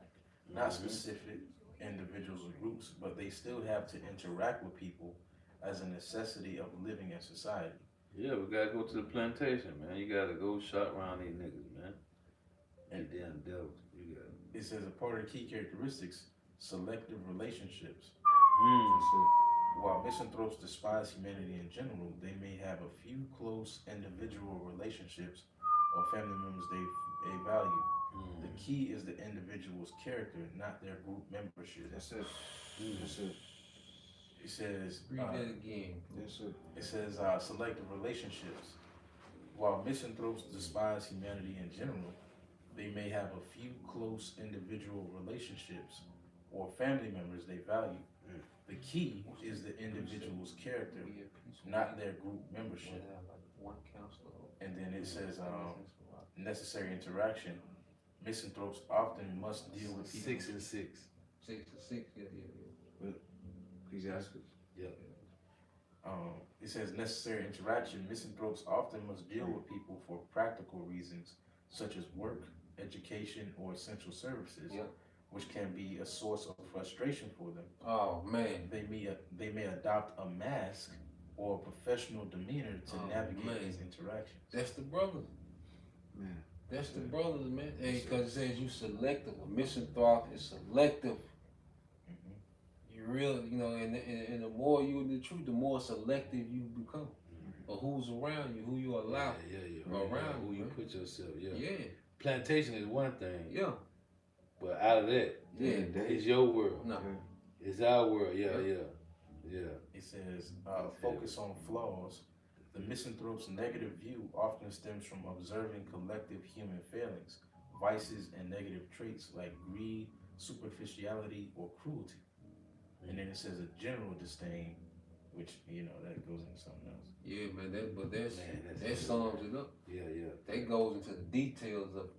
not specific individuals or groups, but they still have to interact with people as a necessity of living in society. Yeah, we gotta go to the plantation, man. You gotta go shop around these niggas, man. And damn devils, you got. It says a part of the key characteristics, selective relationships. While misanthropes despise humanity in general, they may have a few close individual relationships or family members they value. The key is the individual's character, not their group membership. That's it. That's it. It says, read that again. That's it. it says selective relationships. While misanthropes despise humanity in general, they may have a few close individual relationships or family members they value. The key is the individual's character, not their group membership. And then it says necessary interaction. Misanthropes often must deal with people. 6 and 6. 6 to 6, yeah. Ecclesiastes. Yep. It says necessary interaction. Misanthropes often must deal with people for practical reasons, such as work, education, or essential services, Yep. which can be a source of frustration for them. Oh man. They may adopt a mask or a professional demeanor to navigate these interactions. That's the brothers. Man. That's the brothers, man. Hey, because it says you selective. A misanthrope is selective. You real, you know, and the more you in the truth, the more selective you become. Or who's around you, who you allow around who you man. put yourself. Yeah. Yeah. Plantation is one thing, Yeah. but out of that, Yeah. it's your world. No. It's our world. Yeah. It says focus on flaws. The misanthrope's negative view often stems from observing collective human failings, vices, and negative traits like greed, superficiality, or cruelty. And then it says a general disdain, which, you know, that goes into something else. Yeah, man. That that's sums it up. Yeah. That goes into the details of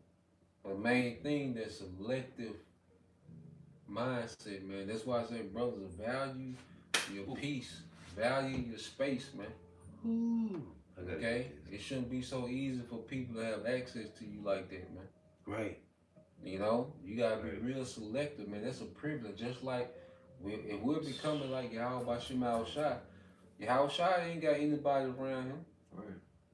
the main thing, that selective mindset, man. That's why I say, brothers, value your peace, value your space, man. Okay? It shouldn't be so easy for people to have access to you like that, man. Right. You know, you gotta be real selective, man. That's a privilege. Just like if we're becoming like Yahweh Shema Shai, Yahweh Shai ain't got anybody around him. Right.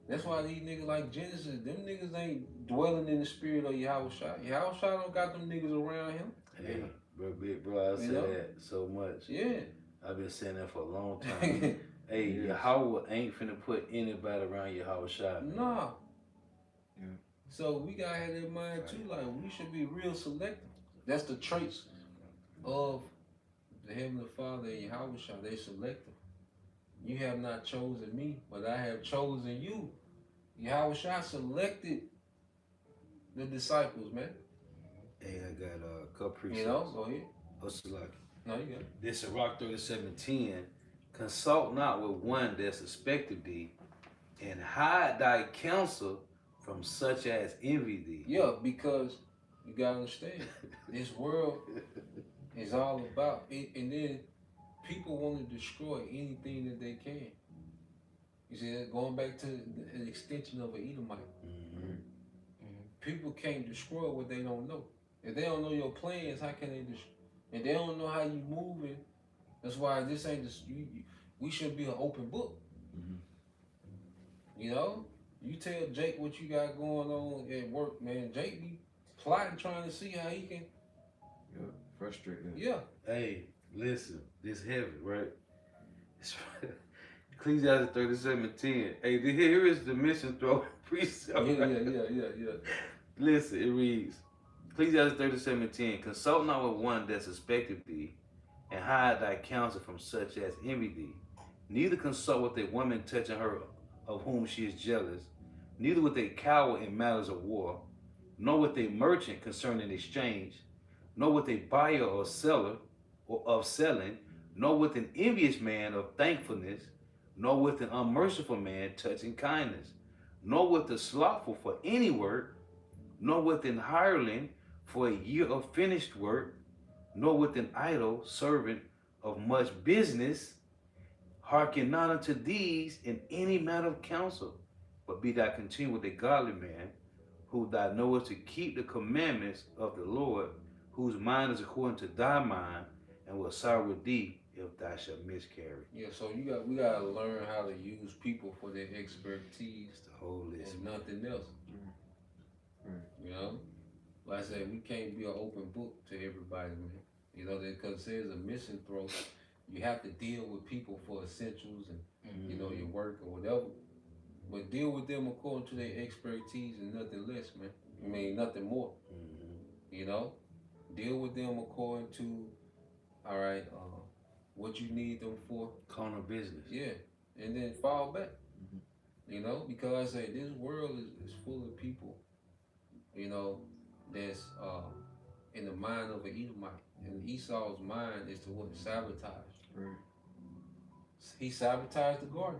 That's why these niggas like Genesis, them niggas ain't dwelling in the spirit of Yahweh Shai. Yahweh Shai don't got them niggas around him. Hey, bro, I say know? that so much. Yeah. I've been saying that for a long time. Hey, Yahweh ain't finna put anybody around Yahweh Shai. Nah. Yeah. So we gotta have that in mind too. Like, we should be real selective. That's the traits of the Heavenly Father and Yahweh Shai. They selective. You have not chosen me, but I have chosen you. Yahweh Shai selected the disciples, man. Hey, I got a couple precepts. You know, go ahead. Osalaki. No, you got it. This Sirach 37:10. Consult not with one that suspected thee, and hide thy counsel from such as envy thee. Yeah, because you gotta understand, this world is all about it, and then people want to destroy anything that they can. You see, that going back to an extension of an Edomite. People can't destroy what they don't know. If they don't know your plans, how can they destroy? And they don't know how you moving. That's why this ain't just we should be an open book. You know, you tell Jake what you got going on at work, man. Jake be plotting, trying to see how he can. Yeah. Frustrated. Yeah. Hey, listen, this heavy, right? Ecclesiastes 37:10. Hey, here is the misanthrope precept. Yeah. Listen, it reads, Ecclesiastes 37:10. Consult not with one that suspected thee, and hide thy counsel from such as envy thee. Neither consult with a woman touching her of whom she is jealous, neither with a coward in matters of war, nor with a merchant concerning exchange, nor with a buyer or seller or of selling, nor with an envious man of thankfulness, nor with an unmerciful man touching kindness, nor with the slothful for any work, nor with an hireling for a year of finished work, nor with an idle servant of much business. Hearken not unto these in any matter of counsel, but be thou content with a godly man, who thou knowest to keep the commandments of the Lord, whose mind is according to thy mind, and will sorrow with thee if thou shalt miscarry. Yeah, so we gotta learn how to use people for their expertise It's the whole list. and nothing else. You know, like I said, we can't be an open book to everybody, man. You know, because there's a misanthrope. You have to deal with people for essentials and you know, your work or whatever. But deal with them according to their expertise and nothing less, man. I mean, nothing more. You know, deal with them according to, all right, what you need them for. Corner business. Yeah, and then fall back. You know, because I say this world is full of people, you know, that's in the mind of an Edomite. And Esau's mind is to what? Sabotage. Right. He sabotaged the garden.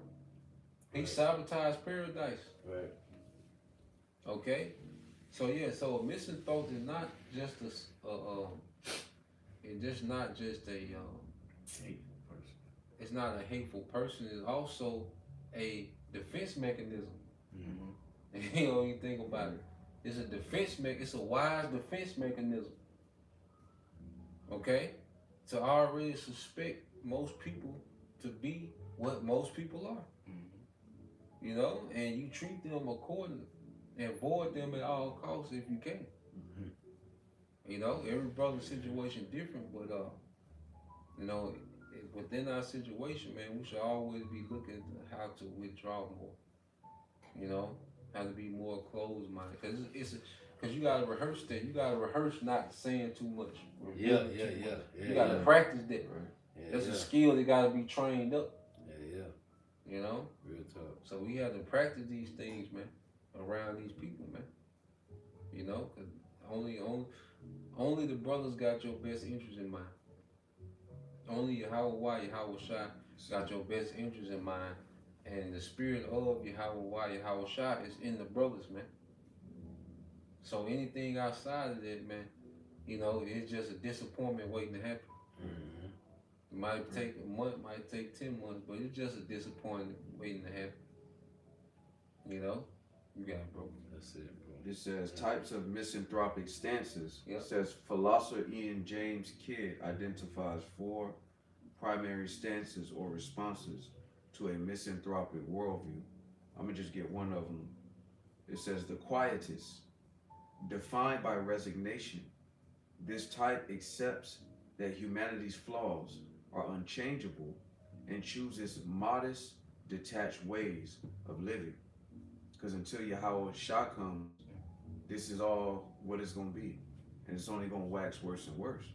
He sabotaged paradise. Right. Okay? So yeah, so a misanthrope is not just it's just not just a Hateful person. it's not a hateful person, it's also a defense mechanism. Mm-hmm. You know, you think about it. It's a it's a wise defense mechanism. Okay? To already suspect most people to be what most people are. Mm-hmm. You know, and you treat them accordingly and avoid them at all costs if you can. Mm-hmm. You know, every brother's situation different, but you know, within our situation, man, we should always be looking at how to withdraw more. You know, how to be more closed minded, because because you gotta rehearse that. You gotta rehearse not saying too much. Yeah. You gotta practice that. Right. Yeah, That's a skill that gotta be trained up. Yeah. You know, Real talk. so we have to practice these things, man, around these people, man. You know, because only the brothers got your best interest in mind. Only Yahweh Shai got your best interest in mind. And the spirit of Yahweh Shai is in the brothers, man. So anything outside of that, man, you know, it's just a disappointment waiting to happen. Mm-hmm. It might take a month, might take 10 months, but it's just a disappointment waiting to happen. You know? You got it, bro. That's it, bro. It says types of misanthropic stances. Yep. It says philosopher Ian James Kidd identifies 4 primary stances or responses to a misanthropic worldview. I'm gonna just get one of them. It says the quietist, defined by resignation. This type accepts that humanity's flaws are unchangeable and chooses modest, detached ways of living. Because until Yahweh Shah comes, this is all what it's going to be. And it's only going to wax worse and worse.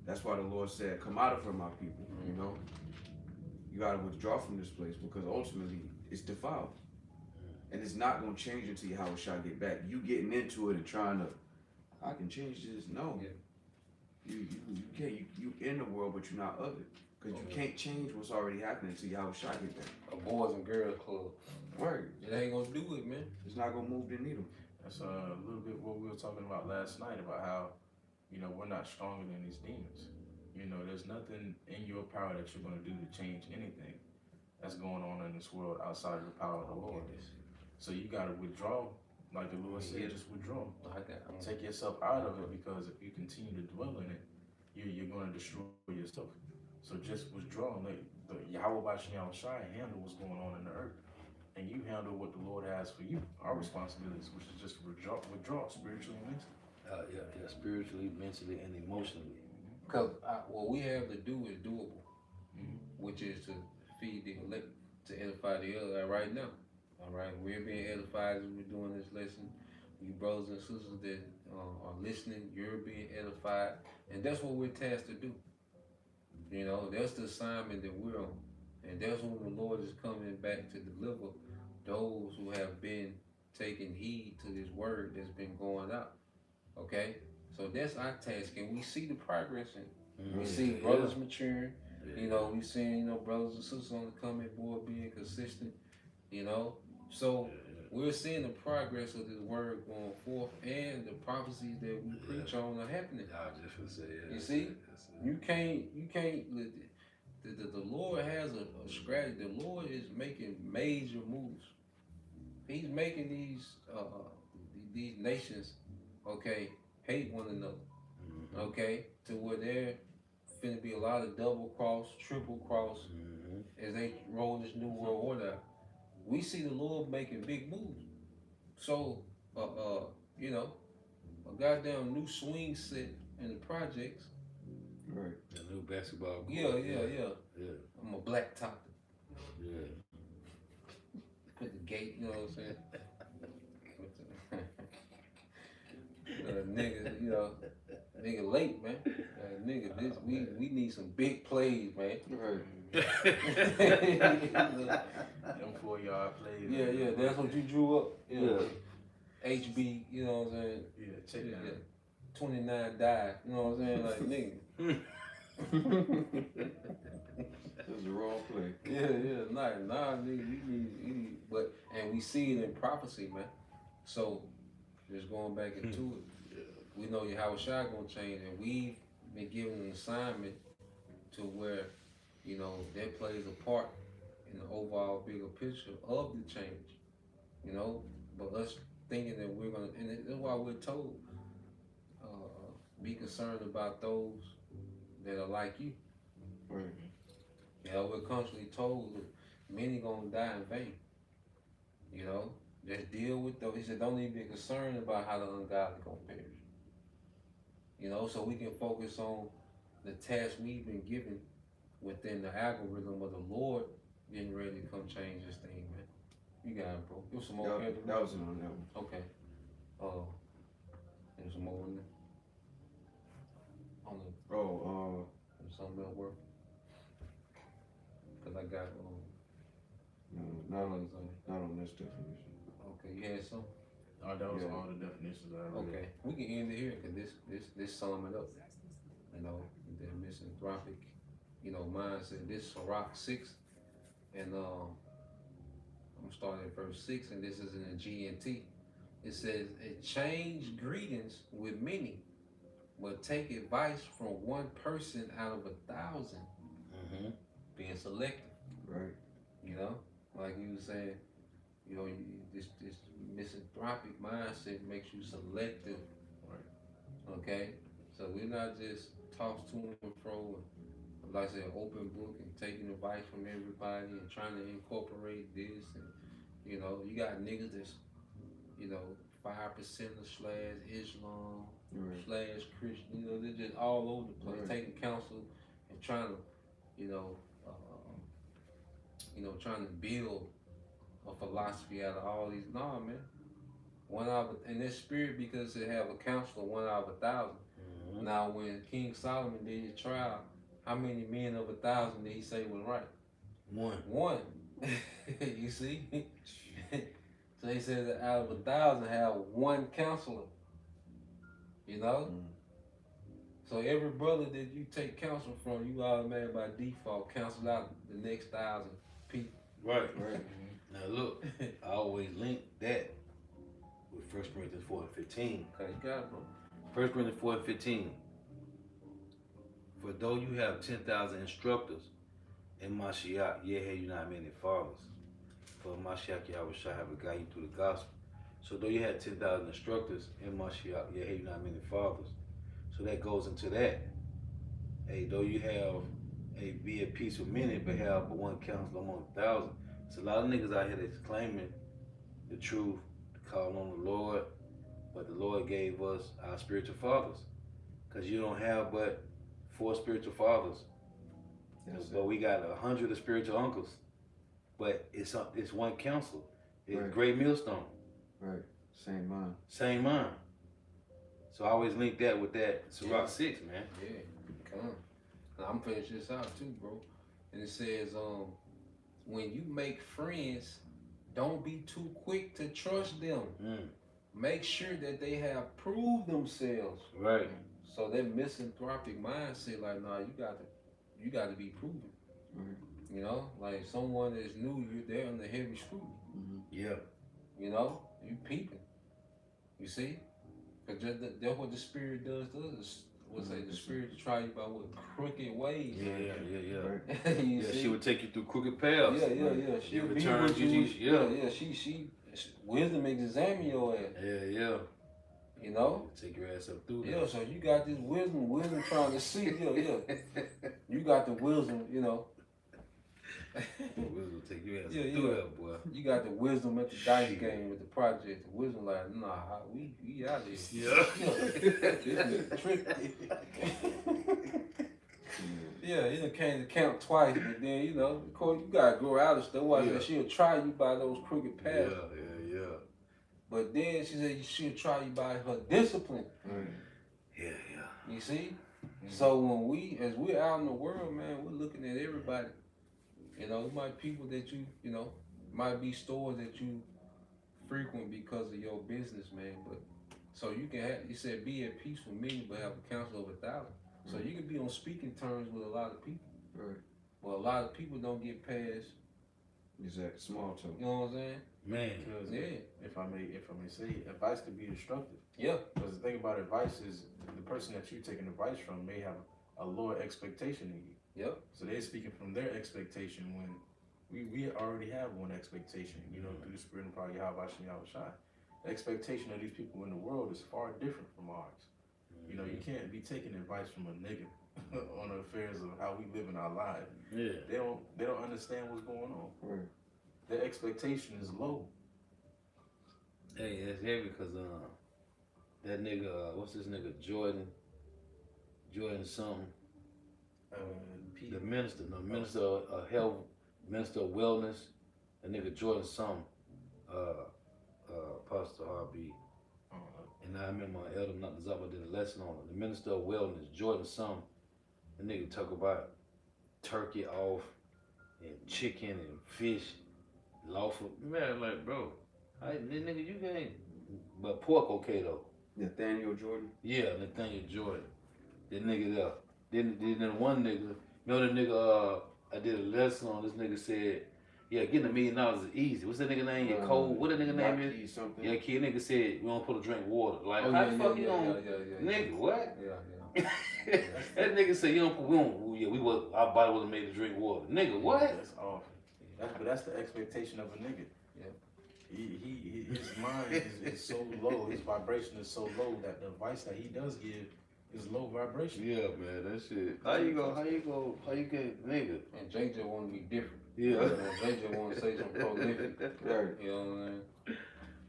That's why the Lord said, come out of her, my people. You know, you got to withdraw from this place because ultimately it's defiled. And it's not going to change until Yahweh Shah get back. You getting into it and trying to, I can change this. No. Yeah. You can't. You in the world, but you're not of it. Because you can't change what's already happening until Yahweh Shah get back. A boys and girls club. Right. It ain't gonna do it, man. It's not going to move the needle. That's a little bit what we were talking about last night about how, you know, we're not stronger than these demons. You know, there's nothing in your power that you're going to do to change anything that's going on in this world outside of the power of the Lord. So you got to withdraw, like the Lord said, just withdraw. Take yourself out of it, because if you continue to dwell in it, you're going to destroy yourself. So just withdraw and let the Yahweh Shai handle what's going on in the earth. And you handle what the Lord has for you, our responsibilities, which is just to withdraw spiritually and mentally. Yeah, spiritually, mentally, and emotionally. Because what we have to do is doable, which is to feed the elect, to edify the other right now. All right, we're being edified as we're doing this lesson. You brothers and sisters that are listening, you're being edified, and that's what we're tasked to do. You know, that's the assignment that we're on, and that's when the Lord is coming back to deliver those who have been taking heed to this word that's been going out. Okay, so that's our task, and we see the progress in it. We see brothers maturing. You know, we seeing, you know, brothers and sisters on the coming board being consistent. You know, so we're seeing the progress of this word going forth, and the prophecies that we preach on are happening. I was just gonna say, You see, you can't. The Lord has a strategy. The Lord is making major moves. He's making these nations, okay, hate one another, okay, to where there finna be a lot of double cross, triple cross, as they roll this new world order out. We see the Lord making big moves. So, you know, a goddamn new swing set in the projects. Right. The new basketball court. Yeah. I'm a black top. Yeah. Put the gate, you know what I'm saying? Nigga, you know, nigga late, man. Nigga, we need some big plays, man. Right. Them 4-yard plays. Yeah, that's what you drew up. Yeah. HB, you know what I'm saying? Yeah, check that out. 29 died, you know what I'm saying? Like, nigga. That was the wrong play. Yeah, nah, nigga, you need, but, and we see it in prophecy, man. So, just going back into it, we know Yahushua gonna change, and we've been given an assignment to where, you know, that plays a part in the overall bigger picture of the change, you know, but us thinking that we're gonna, and that's why we're told, be concerned about those that are like you. Right. You know, we're constantly told that many gonna die in vain. You know, just deal with those. He said, don't even be concerned about how the ungodly gonna perish. You know, so we can focus on the task we've been given within the algorithm of the Lord getting ready to come change this thing, man. You got it, bro. Give some more. That was on that one. Okay. There's some more in there. On the there's something else work. Cause I got no, not on this definition. Okay, you had some. Oh, that was all the definitions that I read. Okay, we can end it here because this sum it up. You know, the misanthropic, you know, mindset. This is Sirach 6, and I'm starting at verse 6, and this is in the GNT. It says, "Exchange greetings with many, but take advice from one person out of 1,000." Mm-hmm. Being selective, Right. you know, like you were saying. You know, this misanthropic mindset makes you selective. Right. Okay? So we're not just tossed to and fro, and, like I said, open book and taking advice from everybody and trying to incorporate this. And, you know, you got niggas that's, you know, 5% / Islam, Right. / Christian. You know, they're just all over the place, Right. taking counsel and trying to, trying to build a philosophy out of all these. Nah, man. One out of, and this spirit, because they have a counselor, 1 out of 1,000. Mm-hmm. Now, when King Solomon did his trial, how many men of 1,000 did he say was right? One. You see? So he said that out of 1,000 have one counselor. You know? Mm-hmm. So every brother that you take counsel from, you automatically by default counsel out the next 1,000 people. Right. Now look, I always link that with 1 Corinthians 4:15. Okay, you got it, bro. 1 Corinthians 4:15. For though you have 10,000 instructors in Mashiach, yet have you not many fathers. For Mashiach Yahweh shall have a guide you through the gospel. So though you had 10,000 instructors in Mashiach, yet have you not many fathers. So that goes into that. Hey, though you have be at peace with many, but have but one counselor among 1,000. There's a lot of niggas out here that's claiming the truth, to call on the Lord, but the Lord gave us our spiritual fathers. Because you don't have but 4 spiritual fathers. Yes, but we got 100 of spiritual uncles. But it's one counselor. It's right. Great millstone. Right. Same mind. Same mind. So I always link that with that Sirach 6, man. Yeah, come on. I'm finishing this out too, bro. And it says, when you make friends, don't be too quick to trust them. Make sure that they have proved themselves. Right. So that misanthropic mindset, like, nah, you got to be proven. Mm-hmm. You know, like someone that's new, they're under heavy scrutiny. Mm-hmm. Yeah. You know, you peeping. You see, because that's what the spirit does to us. What's say the spirit to try you by what crooked ways. Yeah. Right? Yeah, see? She would take you through crooked paths. Yeah. She would return you. She wisdom examine your ass. Yeah. You know? Take your ass up through that. Yeah, so you got this wisdom trying to see. Yeah. You got the wisdom, you know. Wisdom take your ass through that, boy. You got the wisdom at the dice game with the project. The wisdom like, nah, we out here. Yeah. Trick. Yeah, you done came to count twice, but then, you know, of course, you gotta grow out of stuff. She'll try you by those crooked paths. Yeah. But then she said she'll try you by her discipline. Yeah. You see? Mm-hmm. So when as we're out in the world, man, we're looking at everybody. You know, it might be people that you know, might be stores that you frequent because of your business, man. But so you can have, you said, be at peace with many, but have a counsel of 1,000. So you can be on speaking terms with a lot of people. Right. Well, a lot of people don't get past. Exactly. Small talk. You know what I'm saying? Man. Because Yeah. if I may say, advice can be destructive. Yeah. Because the thing about advice is the person that you're taking advice from may have a lower expectation than you. Yep. So they're speaking from their expectation when we already have one expectation, you know, through the spirit and power of Yahweh Shai. The expectation of these people in the world is far different from ours. You know, you can't be taking advice from a nigga on the affairs of how we live in our lives. Yeah. They don't understand what's going on. Right. Their expectation is low. Hey, that's heavy because that nigga, what's this nigga, Jordan something, the minister of health, minister of wellness, that nigga Jordan something, Pastor RB. And I remember my elder Dr. Zaba did a lesson on it. The minister of wellness, Jordan something, the nigga talk about turkey off and chicken and fish, lawful. Man, like, bro, nigga, you can't. But pork okay though. Nathaniel Jordan. Yeah, Nathaniel Jordan. That nigga there. Then one nigga, you know that nigga, I did a lesson on, this nigga said, yeah, getting $1 million is easy. What's that nigga name? Your Cole, what that nigga name is? Something. Yeah, kid, nigga said, we don't put to drink water. Like, Oh, how yeah, the fuck yeah, you yeah, don't, yeah, nigga, what? Yeah. That nigga said, you don't put, our body wasn't made to drink water. Nigga, what? That's off. That's the expectation of a nigga. Yeah. His mind is so low, his vibration is so low that the advice that he does give is low vibration. Yeah, man, that shit. How you get, nigga? And JJ want to be different. Yeah. And JJ want to say something prolific. Right. You know what I'm saying?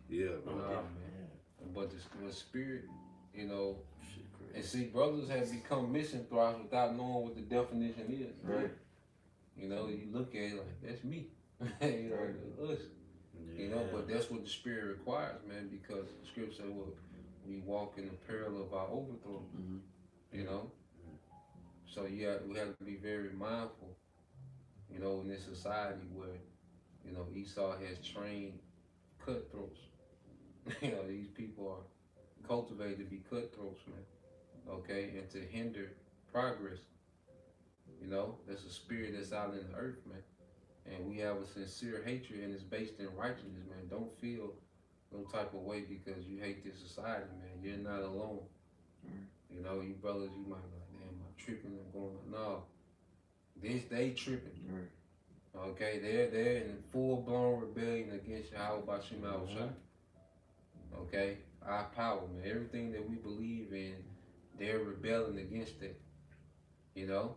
Yeah, Nah, bro. man. But the spirit, you know, Shit crazy. and see, brothers have become misanthropes without knowing what the definition is. Right. You know, you look at it like, that's me. You know, that's us. You know, but that's what the spirit requires, man, because the scripture says, well, we walk in the peril of our overthrow. Mm-hmm. You know? So we have to be very mindful, you know, in this society where, you know, Esau has trained cutthroats. You know, these people are cultivated to be cutthroats, man. Okay? And to hinder progress. You know, there's a spirit that's out in the earth, man. And we have a sincere hatred and it's based in righteousness, man. Don't feel no type of way because you hate this society, man. You're not alone. You know, you brothers, you might be like, damn, I'm tripping and going, no. They tripping. Right. Okay, they're in full-blown rebellion against Yahweh Bashim Al-Shai. Okay, our power, man. Everything that we believe in, they're rebelling against it. You know?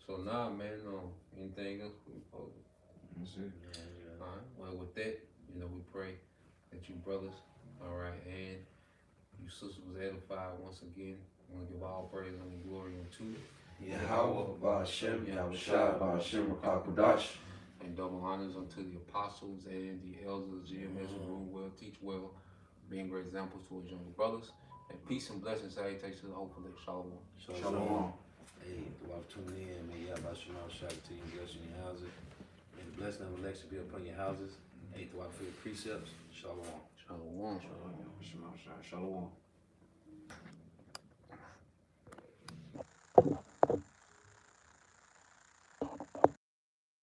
So nah, man, anything else we supposed to? That's it. All right. Well, with that, you know, we pray that you brothers, all right, and you sisters was edified once again. I want to give all praise and glory unto it. Yahweh Ba'Shem, Yahweh Shai, Ba'Shem, Rakakadash. And double honors unto the apostles and the elders of the GMS who rule well, teach well, being great examples to his younger brothers. And peace and blessings, salutations to the hopeful that Shalom. Shalom. Hey, while tuning in, may Yahweh Shema Shai continue blessing your houses. May the blessing of election be upon your houses. Hey, throughout for your precepts. Shalom. Shalom. Shalom. Shalom.